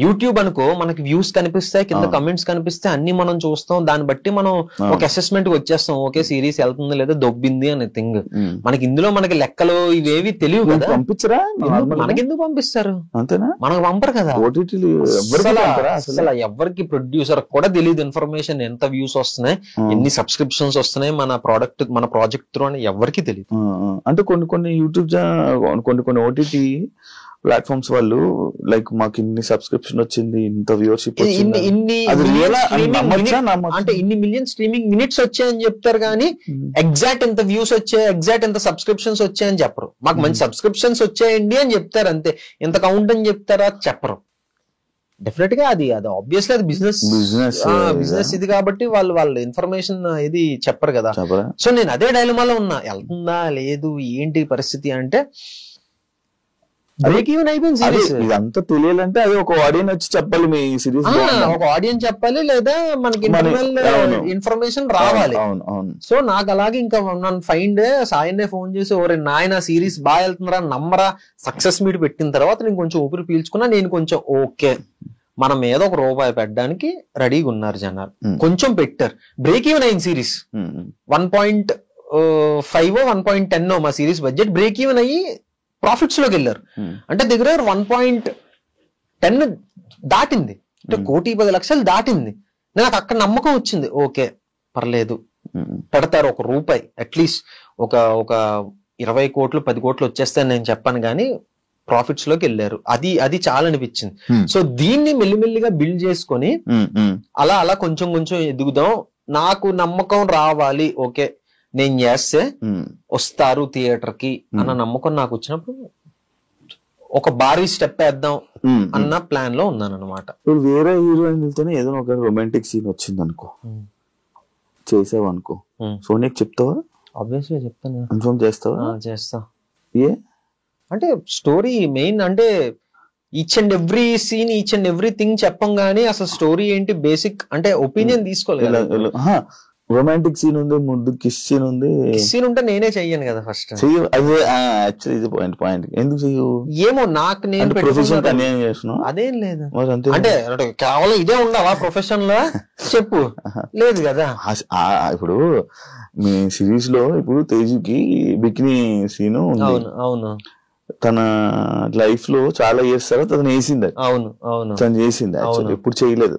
యూట్యూబ్ అనుకో మనకి వ్యూస్ కనిపిస్తాయి, కింద కమెంట్స్ కనిపిస్తాయి, అన్ని మనం చూస్తాం, దాన్ని బట్టి మనం ఒక అసెస్మెంట్ కి వచ్చేస్తాం. ఓకే సిరీస్ వెళ్తుంది లేదా దొబ్బింది అనే థింగ్. మనకి ఇందులో మనకి లెక్కలు ఇవేవి తెలియవు కదా. పంపించరా? మనకెందుకు పంపిస్తారు? అంతేనా? మనకు పంపరు కదా. అసలు ఎవరికి ప్రొడ్యూసర్ కూడా తెలియదు ఇన్ఫర్మేషన్, ఎంత వ్యూస్ వస్తున్నాయి, ఎన్ని సబ్స్క్రిప్షన్స్ వస్తున్నాయి మన ప్రాజెక్ట్ త్రూ అని ఎవరికి తెలియదు. అంటే కొన్ని యూట్యూబ్ కొన్ని ఓటీటీ ప్లాట్ఫామ్స్ వాళ్ళు లైక్ మాకు ఇన్ని సబ్స్క్రిప్షన్ వచ్చింది, ఇంత వ్యూవర్షిప్ అంటే ఇన్ని మిలియన్ స్ట్రీమింగ్ మినిట్స్ వచ్చాయని చెప్తారు కానీ ఎగ్జాక్ట్ ఎంత వ్యూస్ వచ్చాయి, ఎగ్జాక్ట్ ఎంత సబ్స్క్రిప్షన్స్ వచ్చాయని చెప్పరు. మాకు మంచి సబ్స్క్రిప్షన్స్ వచ్చాయండి అని చెప్తారు అంతే. ఎంత కౌంట్ అని చెప్తారా చెప్పరు. డెఫినెట్ గా అది ఆబ్వియస్లీ అది బిజినెస్ ఇది కాబట్టి వాళ్ళు ఇన్ఫర్మేషన్ ఇది చెప్పరు కదా. సో నేను అదే డైలమాలో ఉన్నా, వెళ్తుందా లేదు ఏంటి పరిస్థితి అంటే బ్రేక్ ఈవెన్ అయిపోయింది సిరీస్. ఇదంతా తెలియాలంటే అది ఒక ఆడియన్స్ వచ్చి చెప్పాలి, మీ సిరీస్ ఒక ఆడియన్స్ చెప్పాలి లేదా మనకి ఇన్ఫర్మేషన్ రావాలి. సో నాకు అలాగే ఇంకా నన్ను ఫైన్ డే సాయన్నే ఫోన్ చేసి ఓరే నాయన సిరీస్ బాగా వెళ్తుందిరా నమ్మరా, సక్సెస్ మీట్ పెట్టిన తర్వాత నేను కొంచెం ఊపిరి పీల్చుకున్నా, నేను కొంచెం ఓకే మనం ఏదో ఒక రూపాయి పెట్టడానికి రెడీగా ఉన్నారు జనాలు, కొంచెం పెట్టారు. బ్రేక్ ఈవెన్ అయింది సిరీస్. 1.5 1.10 మా సిరీస్ బడ్జెట్ బ్రేక్ ఈవెన్ అయ్యి ప్రాఫిట్స్ లోకి వెళ్ళారు. అంటే దగ్గర 1.10 దాటింది, అంటే 1,10,00,000 దాటింది. నాకు అక్కడ నమ్మకం వచ్చింది, ఓకే పర్లేదు పెడతారు ఒక రూపాయి, అట్లీస్ట్ ఒక 20 కోట్లు 10 కోట్లు వచ్చేస్తాయని నేను చెప్పాను కానీ ప్రాఫిట్స్ లోకి వెళ్ళారు. అది చాలా అనిపించింది. సో దీన్ని మెల్లిమెల్లిగా బిల్డ్ చేసుకొని అలా కొంచెం కొంచెం ఎదుగుదాం, నాకు నమ్మకం రావాలి, ఓకే నేను చేస్తే వస్తారు థియేటర్ కి అన్న నమ్మకం నాకు వచ్చినప్పుడు ఒక భారీ స్టెప్ వేద్దాం అన్న ప్లాన్ లో ఉన్నాను అనమాట. ఇప్పుడు వేరే హీరోయిన్లతోనే ఏదైనా ఒక రొమాంటిక్ సీన్ వచ్చింది అనుకో, చేసావు అనుకో, సోనియాకి చెప్తావా? ఆబ్వియస్లీ చెప్తాను. కన్ఫర్మ్ చేస్తావా? చేస్తా. ఏ అంటే స్టోరీ మెయిన్, అంటే each and every scene each and everything చెప్పం గానీ అసలు స్టోరీ ఏంటి బేసిక్ అంటే ఒపీనియన్ తీసుకోలేదు. రొమాంటిక్ సీన్ ఉంది, ముందు కిస్ సీన్ ఉంది. సీన్ ఉంటే నేనే చెయ్యను కదా ఫస్ట్. పాయింట్ ఎందుకు చెయ్యు? ఏమో నాకు నేను అదేం లేదు. అంటే కేవలం ఇదే ఉండవా ప్రొఫెషన్ లో చెప్పు, లేదు కదా. ఇప్పుడు మీ సిరీస్ లో ఇప్పుడు తేజుకి బికినీ సీన్ ఉంది. అవును తన లైఫ్ లో చాలా ఇయర్స్ తర్వాత తను వేసింది. అవును తను చేసింది. ఎప్పుడు చేయలేదు,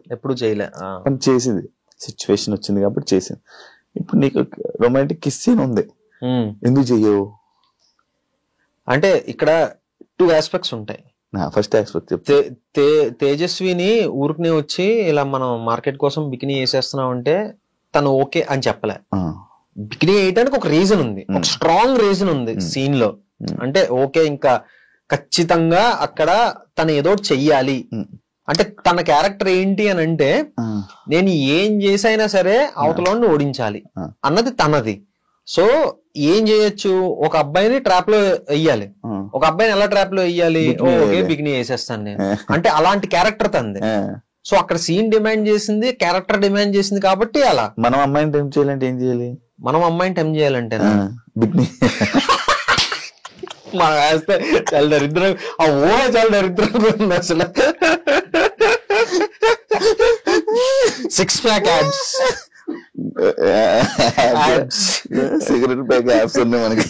కానీ చేసింది. సిచ్యువేషన్ వచ్చింది కాబట్టి చేసింది. ఇప్పుడు నీకు రొమాంటిక్ కిస్ సీన్ ఉంది, ఎందుకు చెయ్యవు? అంటే ఇక్కడ 2 ఆస్పెక్ట్స్ ఉంటాయి. ఫస్ట్ ఆస్పెక్ట్ తేజస్విని ఊరికి వచ్చి ఇలా మనం మార్కెట్ కోసం బికినీ వేసేస్తున్నాం అంటే తను ఓకే అని చెప్పలే. బికినీ వేయడానికి ఒక రీజన్ ఉంది, ఒక స్ట్రాంగ్ రీజన్ ఉంది సీన్ లో. అంటే ఓకే ఇంకా ఖచ్చితంగా అక్కడ తను ఏదో చెయ్యాలి. అంటే తన క్యారెక్టర్ ఏంటి అని అంటే నేను ఏం చేసైనా సరే అవతలని ఓడించాలి అన్నది తనది. సో ఏం చేయొచ్చు, ఒక అబ్బాయిని ట్రాప్ లో వెయ్యాలి. ఒక అబ్బాయిని ఎలా ట్రాప్ లో వెయ్యాలి? ఓకే బికినీ వేసేస్తాను నేను అంటే అలాంటి క్యారెక్టర్ తంది. సో అక్కడ సీన్ డిమాండ్ చేసింది, క్యారెక్టర్ డిమాండ్ చేసింది కాబట్టి అలా. మనం అమ్మాయిని టెంప్ట్ చేయాలంటే ఏం చేయాలి? మనం అమ్మాయిని టెంప్ట్ చేయాలంటే బికినీ వేస్తే చాలా దరిద్రం, చాలా దరిద్రం అసలు. 6 pack ads, cigarette pack ads ఉన్నాయి మనకి.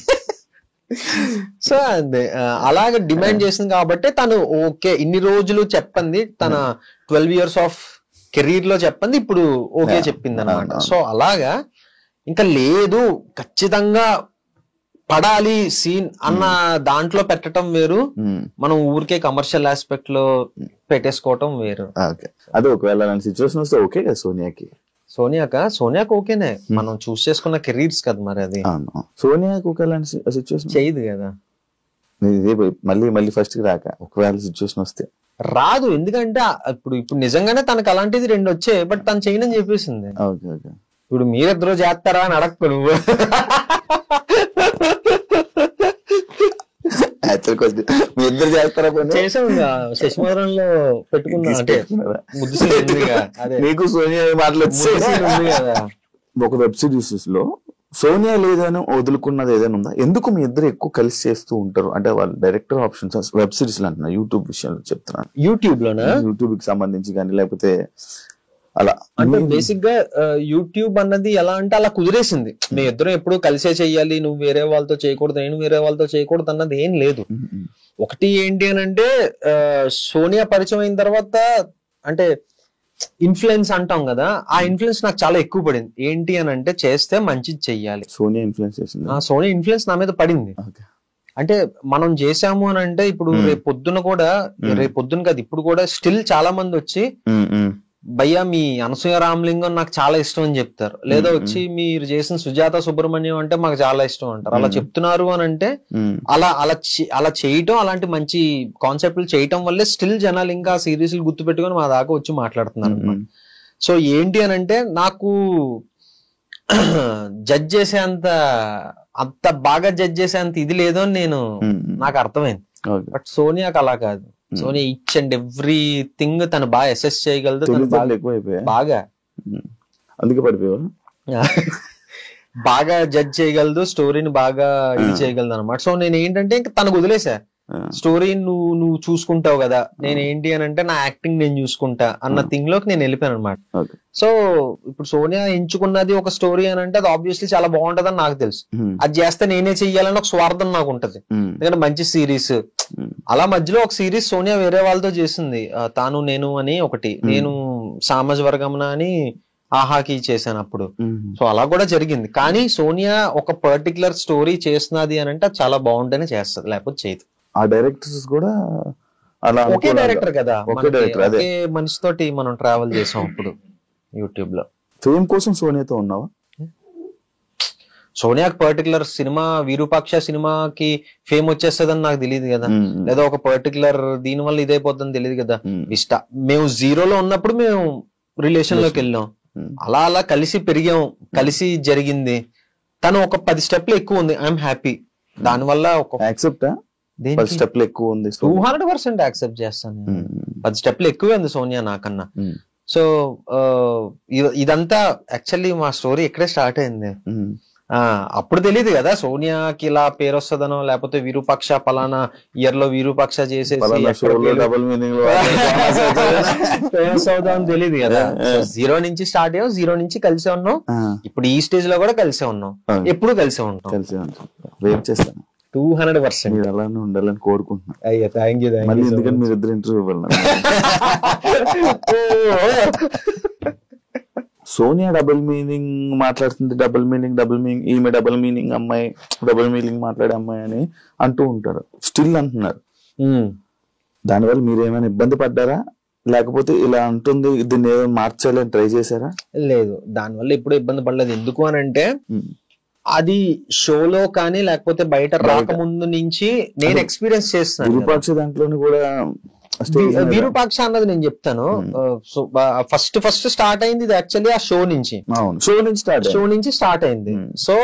సో అదే అలాగే డిమాండ్ చేసింది కాబట్టి తను ఓకే ఇన్ని రోజులు చెప్పింది, తన 12 years ఆఫ్ కెరీర్ లో చెప్పింది ఇప్పుడు ఓకే చెప్పింది అనమాట. సో అలాగా ఇంకా లేదు ఖచ్చితంగా పడాలి సీన్ అన్న దాంట్లో పెట్టడం వేరు, మనం ఊరికే కమర్షియల్ ఆస్పెక్ట్ లో పెట్టేసుకోవటం వేరు. అదే ఒకవేళ సిచ్యువేషన్ వస్తే ఓకే కదా సోనియాకి ఓకేనే, మనం చూస్ చేసుకున్న కెరీర్స్ కదా మరి. అది సోనియాకి ఒకవేళ సిచ్యువేషన్ చేయదు కదా, మళ్ళీ ఫస్ట్ కి రాక ఒకవేళ సిచ్యువేషన్ వస్తే రాదు. ఎందుకంటే ఇప్పుడు నిజంగానే తనకు అలాంటిది 2 వచ్చాయి, బట్ తను చేయనని చెప్పేసింది. ఇప్పుడు మీరిద్దరూ చేస్తారా అని అడగకు నువ్వు. మీ ఇద్దరు చేస్తారా? చేసాం శశిమధురంలో పెట్టుకున్నా, అంటే నీకు సోనియా మాటలు వచ్చాయి కదా. ఒక వెబ్ సిరీస్ లో సోనియా లేదని వదులుకున్నది ఏదైనా ఉందా? ఎందుకు మీ ఇద్దరు ఎక్కువ కలిసి చేస్తూ ఉంటారు? అంటే వాళ్ళు డైరెక్టర్ ఆప్షన్స్ వెబ్ సిరీస్ అంటున్నారు, యూట్యూబ్ విషయంలో చెప్తున్నాను. యూట్యూబ్ లోనా? యూట్యూబ్ కి సంబంధించి కానీ లేకపోతే అలా అంటే బేసిక్ గా యూట్యూబ్ అన్నది ఎలా అంటే అలా కుదిరేసింది. మేము ఇద్దరం ఎప్పుడు కలిసే చెయ్యాలి, నువ్వు వేరే వాళ్ళతో చేయకూడదు, నేను వేరే వాళ్ళతో చేయకూడదు అన్నది ఏం లేదు. ఒకటి ఏంటి అని అంటే సోనియా పరిచయం అయిన తర్వాత అంటే ఇన్ఫ్లుయెన్స్ అంటాం కదా, ఆ ఇన్ఫ్లుయెన్స్ నాకు చాలా ఎక్కువ పడింది. ఏంటి అని అంటే చేస్తే మంచిది చెయ్యాలి. సోనియా ఇన్ఫ్లుయెన్స్ చేసింది. సోనియా ఇన్ఫ్లుయెన్స్ నా మీద పడింది. అంటే మనం చేసాము అని అంటే ఇప్పుడు రేపు పొద్దున కూడా, రేపు పొద్దున కాదు ఇప్పుడు కూడా స్టిల్ చాలా మంది వచ్చి భయ్యా మీ అనసూయ రామలింగం నాకు చాలా ఇష్టం అని చెప్తారు. లేదా వచ్చి మీరు చేసిన సుజాత సుబ్రహ్మణ్యం అంటే మాకు చాలా ఇష్టం అంటారు. అలా చెప్తున్నారు అని అంటే అలా చేయటం, అలాంటి మంచి కాన్సెప్ట్లు చేయటం వల్లే స్టిల్ జనాలు ఇంకా సిరీస్లు గుర్తు పెట్టుకొని మా దాకా వచ్చి మాట్లాడుతున్నారు అన్నమాట. సో ఏంటి అని అంటే నాకు జడ్జ్ చేసేంత అంత బాగా జడ్జ్ చేసేంత ఇది లేదో అని నాకు అర్థమైంది. బట్ సోనియాకి అలా కాదు. Sonia each and every thing తను బాగా అసెస్ చేయగలదు, బాగా అందుకే పడిపోయావా, బాగా జడ్జ్ చేయగలదు, స్టోరీని బాగా ఇది చేయగలదు అనమాట. సో నేను ఏంటంటే ఇంకా తనకు వదిలేసా, స్టోరీ నువ్వు చూసుకుంటావు కదా, నేను ఏంటి అని అంటే నా యాక్టింగ్ నేను చూసుకుంటా అన్న థింగ్ లోకి నేను వెళ్ళిపోయాను అనమాట. సో ఇప్పుడు సోనియా ఎంచుకున్నది ఒక స్టోరీ అని అంటే అది ఆబ్వియస్లీ చాలా బాగుంటదని నాకు తెలుసు. అది చేస్తే నేనే చెయ్యాలని ఒక స్వార్థం నాకు ఉంటది, ఎందుకంటే మంచి సిరీస్. అలా మధ్యలో ఒక సిరీస్ సోనియా వేరే వాళ్ళతో చేసింది, తాను నేను అని ఒకటి, నేను సామాజ వర్గమున అని ఆహాకి చేశాను అప్పుడు. సో అలా కూడా జరిగింది. కానీ సోనియా ఒక పర్టికులర్ స్టోరీ చేస్తున్నది అని అంటే చాలా బాగుంటేనే చేస్తుంది, లేకపోతే చేయదు. ఆ డైరెక్టర్స్ కూడా అలా ఒకే డైరెక్టర్ కదా, ఒకే మనిషితోటి మనం ట్రావెల్ చేసాం అప్పుడు యూట్యూబ్ లో. ఫేమ్ కోసం సోనియాతో ఉన్నావా? సోనియాకి పర్టికులర్ సినిమా విరూపాక్ష సినిమాకి ఫేమ్ వచ్చేస్తుందని నాకు తెలియదు కదా, లేదా ఒక పర్టికులర్ దీని వల్ల ఇదైపోతుందని తెలియదు కదా. మేము జీరోలో ఉన్నప్పుడు మేము రిలేషన్ లోకి వెళ్ళాం, అలా అలా కలిసి పెరిగాం, కలిసి జరిగింది. తను ఒక 10 స్టెప్లు ఎక్కువ ఉంది, ఐఎమ్ హ్యాపీ. దానివల్ల ఒక యాక్సెప్ట్ 10 స్టెప్లు ఎక్కువ ఉంది, 200% యాక్సెప్ట్ చేస్తాను. 10 స్టెప్లు ఎక్కువే ఉంది సోనియా నాకన్నా. సో ఇదంతా యాక్చువల్లీ మా స్టోరీ ఇక్కడే స్టార్ట్ అయింది. అప్పుడు తెలియదు కదా సోనియాకి ఇలా పేరు వస్తుందనో, లేకపోతే విరూపాక్ష పలానా ఇయర్ లో విరూపాక్ష చేసేసి ఫేమస్ అవుదాం తెలియదు కదా. జీరో నుంచి స్టార్ట్ అయ్యాం, జీరో నుంచి కలిసే ఉన్నాం, ఇప్పుడు ఈ స్టేజ్ లో కూడా కలిసే ఉన్నాం, ఎప్పుడు కలిసే ఉంటాం. వెయిట్ చేస్తాను 200%. మీరు అలానే ఉండాలని కోరుకుంటున్నాను. అయ్యా థ్యాంక్ యూ. మళ్ళీ ఎందుకంటే మీరు ఇద్దరు ఇంటర్వ్యూ ఇవ్వాలి. సోనియా డబుల్ మీనింగ్ మాట్లాడుతుంది, డబుల్ మీనింగ్ ఈమె డబుల్ మీనింగ్ అమ్మాయి, డబుల్ మీనింగ్ మాట్లాడే అమ్మాయి అని అంటూ ఉంటారు, స్టిల్ అంటున్నారు. దానివల్ల మీరు ఏమైనా ఇబ్బంది పడ్డారా, లేకపోతే ఇలా అంటుంది దీన్ని ఏమైనా మార్చాలని ట్రై చేశారా? లేదు, దానివల్ల ఎప్పుడు ఇబ్బంది పడలేదు. ఎందుకు అని అంటే అది షోలో కానీ లేకపోతే బయట రాకముందు నుంచి నేను ఎక్స్పీరియన్స్ చేస్తున్నాను. విరూపాక్ష దాంట్లోని కూడా విరూపాక్ష అన్నది నేను చెప్తాను. సో ఫస్ట్ స్టార్ట్ అయింది ఇది యాక్చువల్లీ ఆ షో నుంచి స్టార్ట్ అయింది. సో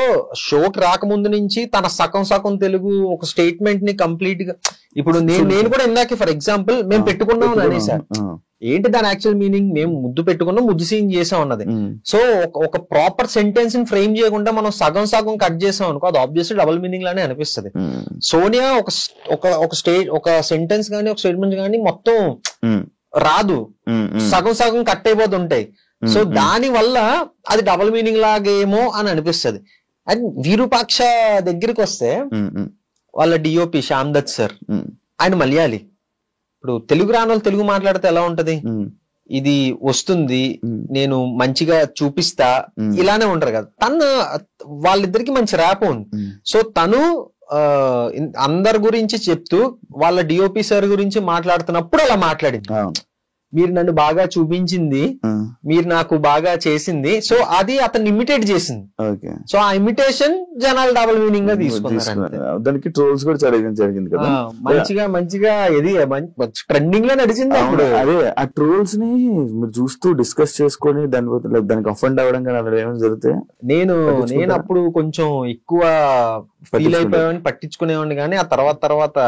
షోకి రాకముందు నుంచి తన సగం తెలుగు ఒక స్టేట్మెంట్ ని కంప్లీట్ గా, ఇప్పుడు నేను కూడా ఇందాక ఫర్ ఎగ్జాంపుల్ మేము పెట్టుకున్నాం అనేసారు, ఏంటి దాని యాక్చువల్ మీనింగ్, మేము ముద్దు పెట్టుకున్నాం, ముద్దు సీన్ చేసాం అన్నది. సో ఒక ప్రాపర్ సెంటెన్స్ ని ఫ్రేమ్ చేయకుండా మనం సగం కట్ చేసాం అనుకో, అది ఆబ్వియస్లీ డబుల్ మీనింగ్ లానే అనిపిస్తుంది. సోనియా ఒక సెంటెన్స్ గానీ ఒక స్టేట్మెంట్ గానీ మొత్తం రాదు, సగం కట్ అయిపోతుంటాయి. సో దాని వల్ల అది డబుల్ మీనింగ్ లాగేమో అని అనిపిస్తుంది. అండ్ విరూపాక్ష దగ్గరికి వస్తే వాళ్ళ డిఓపి శ్యామ్ దత్ సార్, ఆయన మలయాళీ. ఇప్పుడు తెలుగు రాని వాళ్ళు తెలుగు మాట్లాడితే ఎలా ఉంటది, ఇది వస్తుంది నేను మంచిగా చూపిస్తా ఇలానే ఉంటారు కదా. తను వాళ్ళిద్దరికి మంచి ర్యాప్ ఉంది. సో తను అందరి గురించి చెప్తూ వాళ్ళ డిఓపి సార్ గురించి మాట్లాడుతున్నప్పుడు అలా మాట్లాడింది, మీరు నన్ను బాగా చూపించింది, మీరు నాకు బాగా చేసింది. సో అది అతను ఇమిటేట్ చేసింది. సో ఆ ఇమిటేషన్ జనాలు డబుల్ మీనింగ్ గా తీసుకున్నారు. దానికి ట్రోల్స్ కూడా జరిగింది కదా, మంచిగా ఇది ట్రెండింగ్ లో నడిచింది అప్పుడు. అదే ఆ ట్రోల్స్ ని మీరు చూస్తూ డిస్కస్ చేసుకొని దానికి అఫెండ్ అవ్వడం కానీ అలా ఏమైనా జరిగితే నేను అప్పుడు కొంచెం ఎక్కువ ఫీల్ అయిపోయామని పట్టించుకునేవాడిని, కానీ ఆ తర్వాత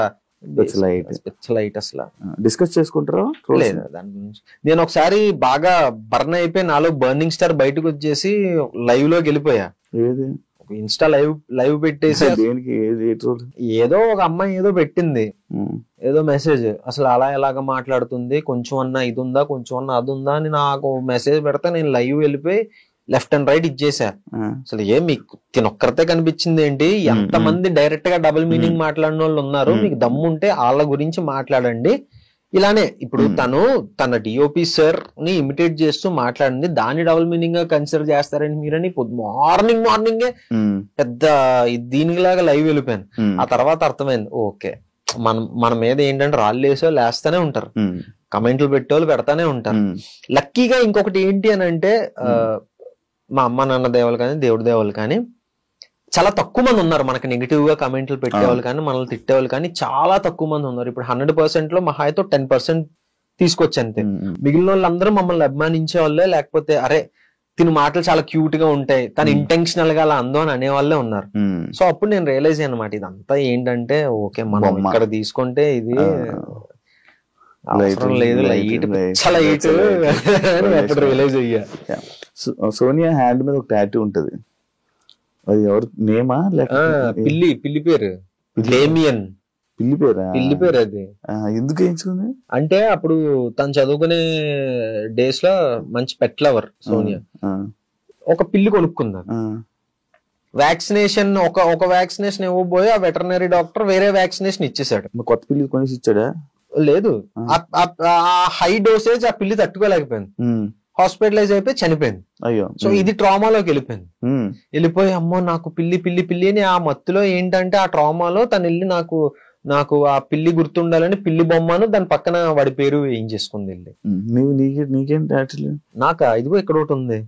లైట్ అసలు డిస్కస్ చేసుకుంటారా? లేదు దాని గురించి. నేను ఒకసారి బాగా బర్న్ అయిపోయి నాలో బర్నింగ్ స్టార్ బయటకు వచ్చేసి లైవ్ లోకి వెళ్ళిపోయా. ఇన్స్టా లైవ్ పెట్టేసి దేనికి ఏ ట్రోల్? ఏదో ఒక అమ్మాయి ఏదో పెట్టింది, ఏదో మెసేజ్, అసలు అలా ఎలాగ మాట్లాడుతుంది, కొంచెం అన్నా ఇది ఉందా, కొంచెం అన్నా అది ఉందా అని నాకు మెసేజ్ పెడితే నేను లైవ్ వెళ్ళిపోయి లెఫ్ట్ అండ్ రైట్ ఇచ్చేసా. అసలు ఏం మీకు తినొక్కరితే కనిపించింది ఏంటి, ఎంత మంది డైరెక్ట్ గా డబుల్ మీనింగ్ మాట్లాడిన వాళ్ళు ఉన్నారు, మీకు దమ్ముంటే వాళ్ళ గురించి మాట్లాడండి. ఇలానే ఇప్పుడు తన డిఓపి సార్ ని ఇమిటేట్ చేస్తూ మాట్లాడింది, దాన్ని డబుల్ మీనింగ్ గా కన్సిడర్ చేస్తారని మీరని మార్నింగే పెద్ద దీనిలాగా లైవ్ వెళ్ళిపోయాను. ఆ తర్వాత అర్థమైంది, ఓకే మన మీద ఏంటంటే రాళ్ళు వేసో లేస్తానే ఉంటారు, కమెంట్లు పెట్టేవాళ్ళు పెడతానే ఉంటారు. లక్కీగా ఇంకొకటి ఏంటి అని అంటే మా అమ్మ నాన్న దేవాలు కానీ దేవుడి దేవాలు కానీ చాలా తక్కువ మంది ఉన్నారు మనకి నెగిటివ్ గా కమెంట్లు పెట్టేవాళ్ళు కానీ మనల్ని తిట్టేవాళ్ళు కానీ చాలా తక్కువ మంది ఉన్నారు. ఇప్పుడు 100% లో మహా అయితే 10% తీసుకొచ్చి అంతే. మిగిలిన వాళ్ళందరూ మమ్మల్ని అభిమానించే వాళ్ళే, లేకపోతే అరే తిని మాటలు చాలా క్యూట్ గా ఉంటాయి, తను ఇంటెన్షనల్ గా అలా అందో అని అనే వాళ్ళే ఉన్నారు. సో అప్పుడు నేను రియలైజ్ అయ్యాను అనమాట, ఇదంతా ఏంటంటే ఓకే మనం ఇక్కడ తీసుకుంటే ఇది అవసరం లేదు, లైట్ లైట్ అప్పుడు రియలైజ్ అయ్యా. సోనియా హ్యాండ్ మీద ఒక టాటూ ఉంటది, అది ఎవరు నేమా లేకపోతే పిల్లి పేరు డేమియన్. పిల్లి పేరా? పిల్లి పేరు అది. ఎందుకు వేయించుకుంది అంటే అప్పుడు తను చదువుకునే డేస్ లో మంచి పెట్ లవర్ సోనియా, ఒక పిల్లి కొనుక్కుందా. వ్యాక్సినేషన్ ఒక వ్యాక్సినేషన్ ఇవ్వబోయి ఆ వెటర్నరీ డాక్టర్ వేరే వ్యాక్సినేషన్ ఇచ్చేసాడు. కొత్త పిల్లి కొనేసి ఇచ్చాడా? లేదు, ఆ హై డోసేజ్ ఆ పిల్లి తట్టుకోలేకపోయింది, హాస్పిటలైజ్ అయిపోయి చనిపోయింది. అయ్యో. సో ఇది ట్రామాలోకి వెళ్ళిపోయింది. వెళ్ళిపోయి అమ్మో నాకు పిల్లి పిల్లి పిల్లి అని ఆ మత్తులో ఏంటంటే ఆ ట్రామాలో తను వెళ్ళి నాకు ఆ పిల్లి గుర్తుండాలని పిల్లి బొమ్మను దాని పక్కన వాడి పేరు ఏం చేసుకుంది వెళ్ళి. నీకేంటి నాకా? ఇదిగో ఇక్కడ ఒకటి ఉంది,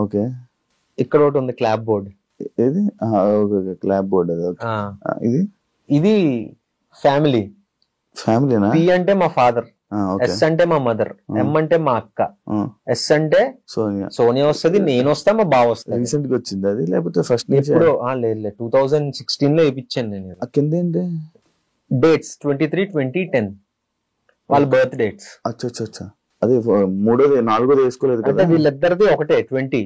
ఓకే ఇక్కడ ఒకటి ఉంది క్లాప్ బోర్డ్. ఏది? Clap board. ఇది ఫ్యామిలీ. ఫ్యామిలీనా? పి అంటే మా ఫాదర్, ఎస్ అంటే మా మదర్, ఎం అంటే మా అక్క, ఎస్ అంటే సోనియా వస్తుంది, నేను వస్తా, మా బావ వస్తా. రీసెంట్ గా వచ్చింది అది లేకపోతే ఫస్ట్? ఇప్పుడు లేదు 2016 లో వేయించాను నేను. కింద ఏంటి డేట్స్? 23/20/10 వాళ్ళ బర్త్ డేట్స్. అచ్చా అదే మూడోది నాలుగోది వేసుకోలేదు అంటే వీళ్ళిద్దరిది ఒకటే 20,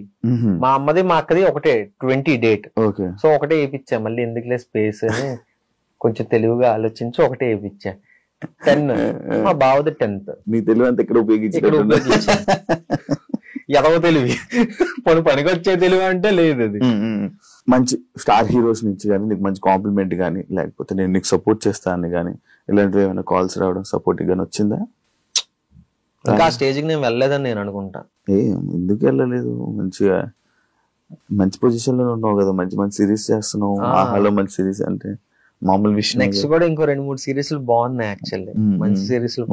మా అమ్మది మా అక్కది ఒకటే 20 డేట్. సో ఒకటే వేయించా, మళ్ళీ ఎందుకులే స్పేస్ అని కొంచెం తెలివిగా ఆలోచించి ఒకటే వేయించా. 10 మా బావది 10th. నీ తెలివి అంతా ఇక్కడ ఉపయోగించి ఎదవ తెలివి పనికి వచ్చే తెలివి అంటే లేదు. అది మంచి స్టార్ హీరోస్ నుంచి కానీ నీకు మంచి కాంప్లిమెంట్ కానీ లేకపోతే నేను నీకు సపోర్ట్ చేస్తాను కానీ ఇలాంటివి ఏమైనా కాల్స్ రావడం సపోర్ట్ గానీ వచ్చిందా? ఇంకా ఆ స్టేజ్కి నేను వెళ్ళలేదని నేను అనుకుంటా. ఎందుకు వెళ్ళలేదు? మంచిగా మంచి పొజిషన్ లో ఉన్నావు కదా, మంచి మంచి సిరీస్ చేస్తున్నావు. ఆహాలో మంచి సిరీస్ అంటే మామూలు విషయం. నెక్స్ట్ కూడా ఇంకో 2-3 సిరీస్లు బాగున్నాయి యాక్చువల్లీ, మంచి సిరీస్లు.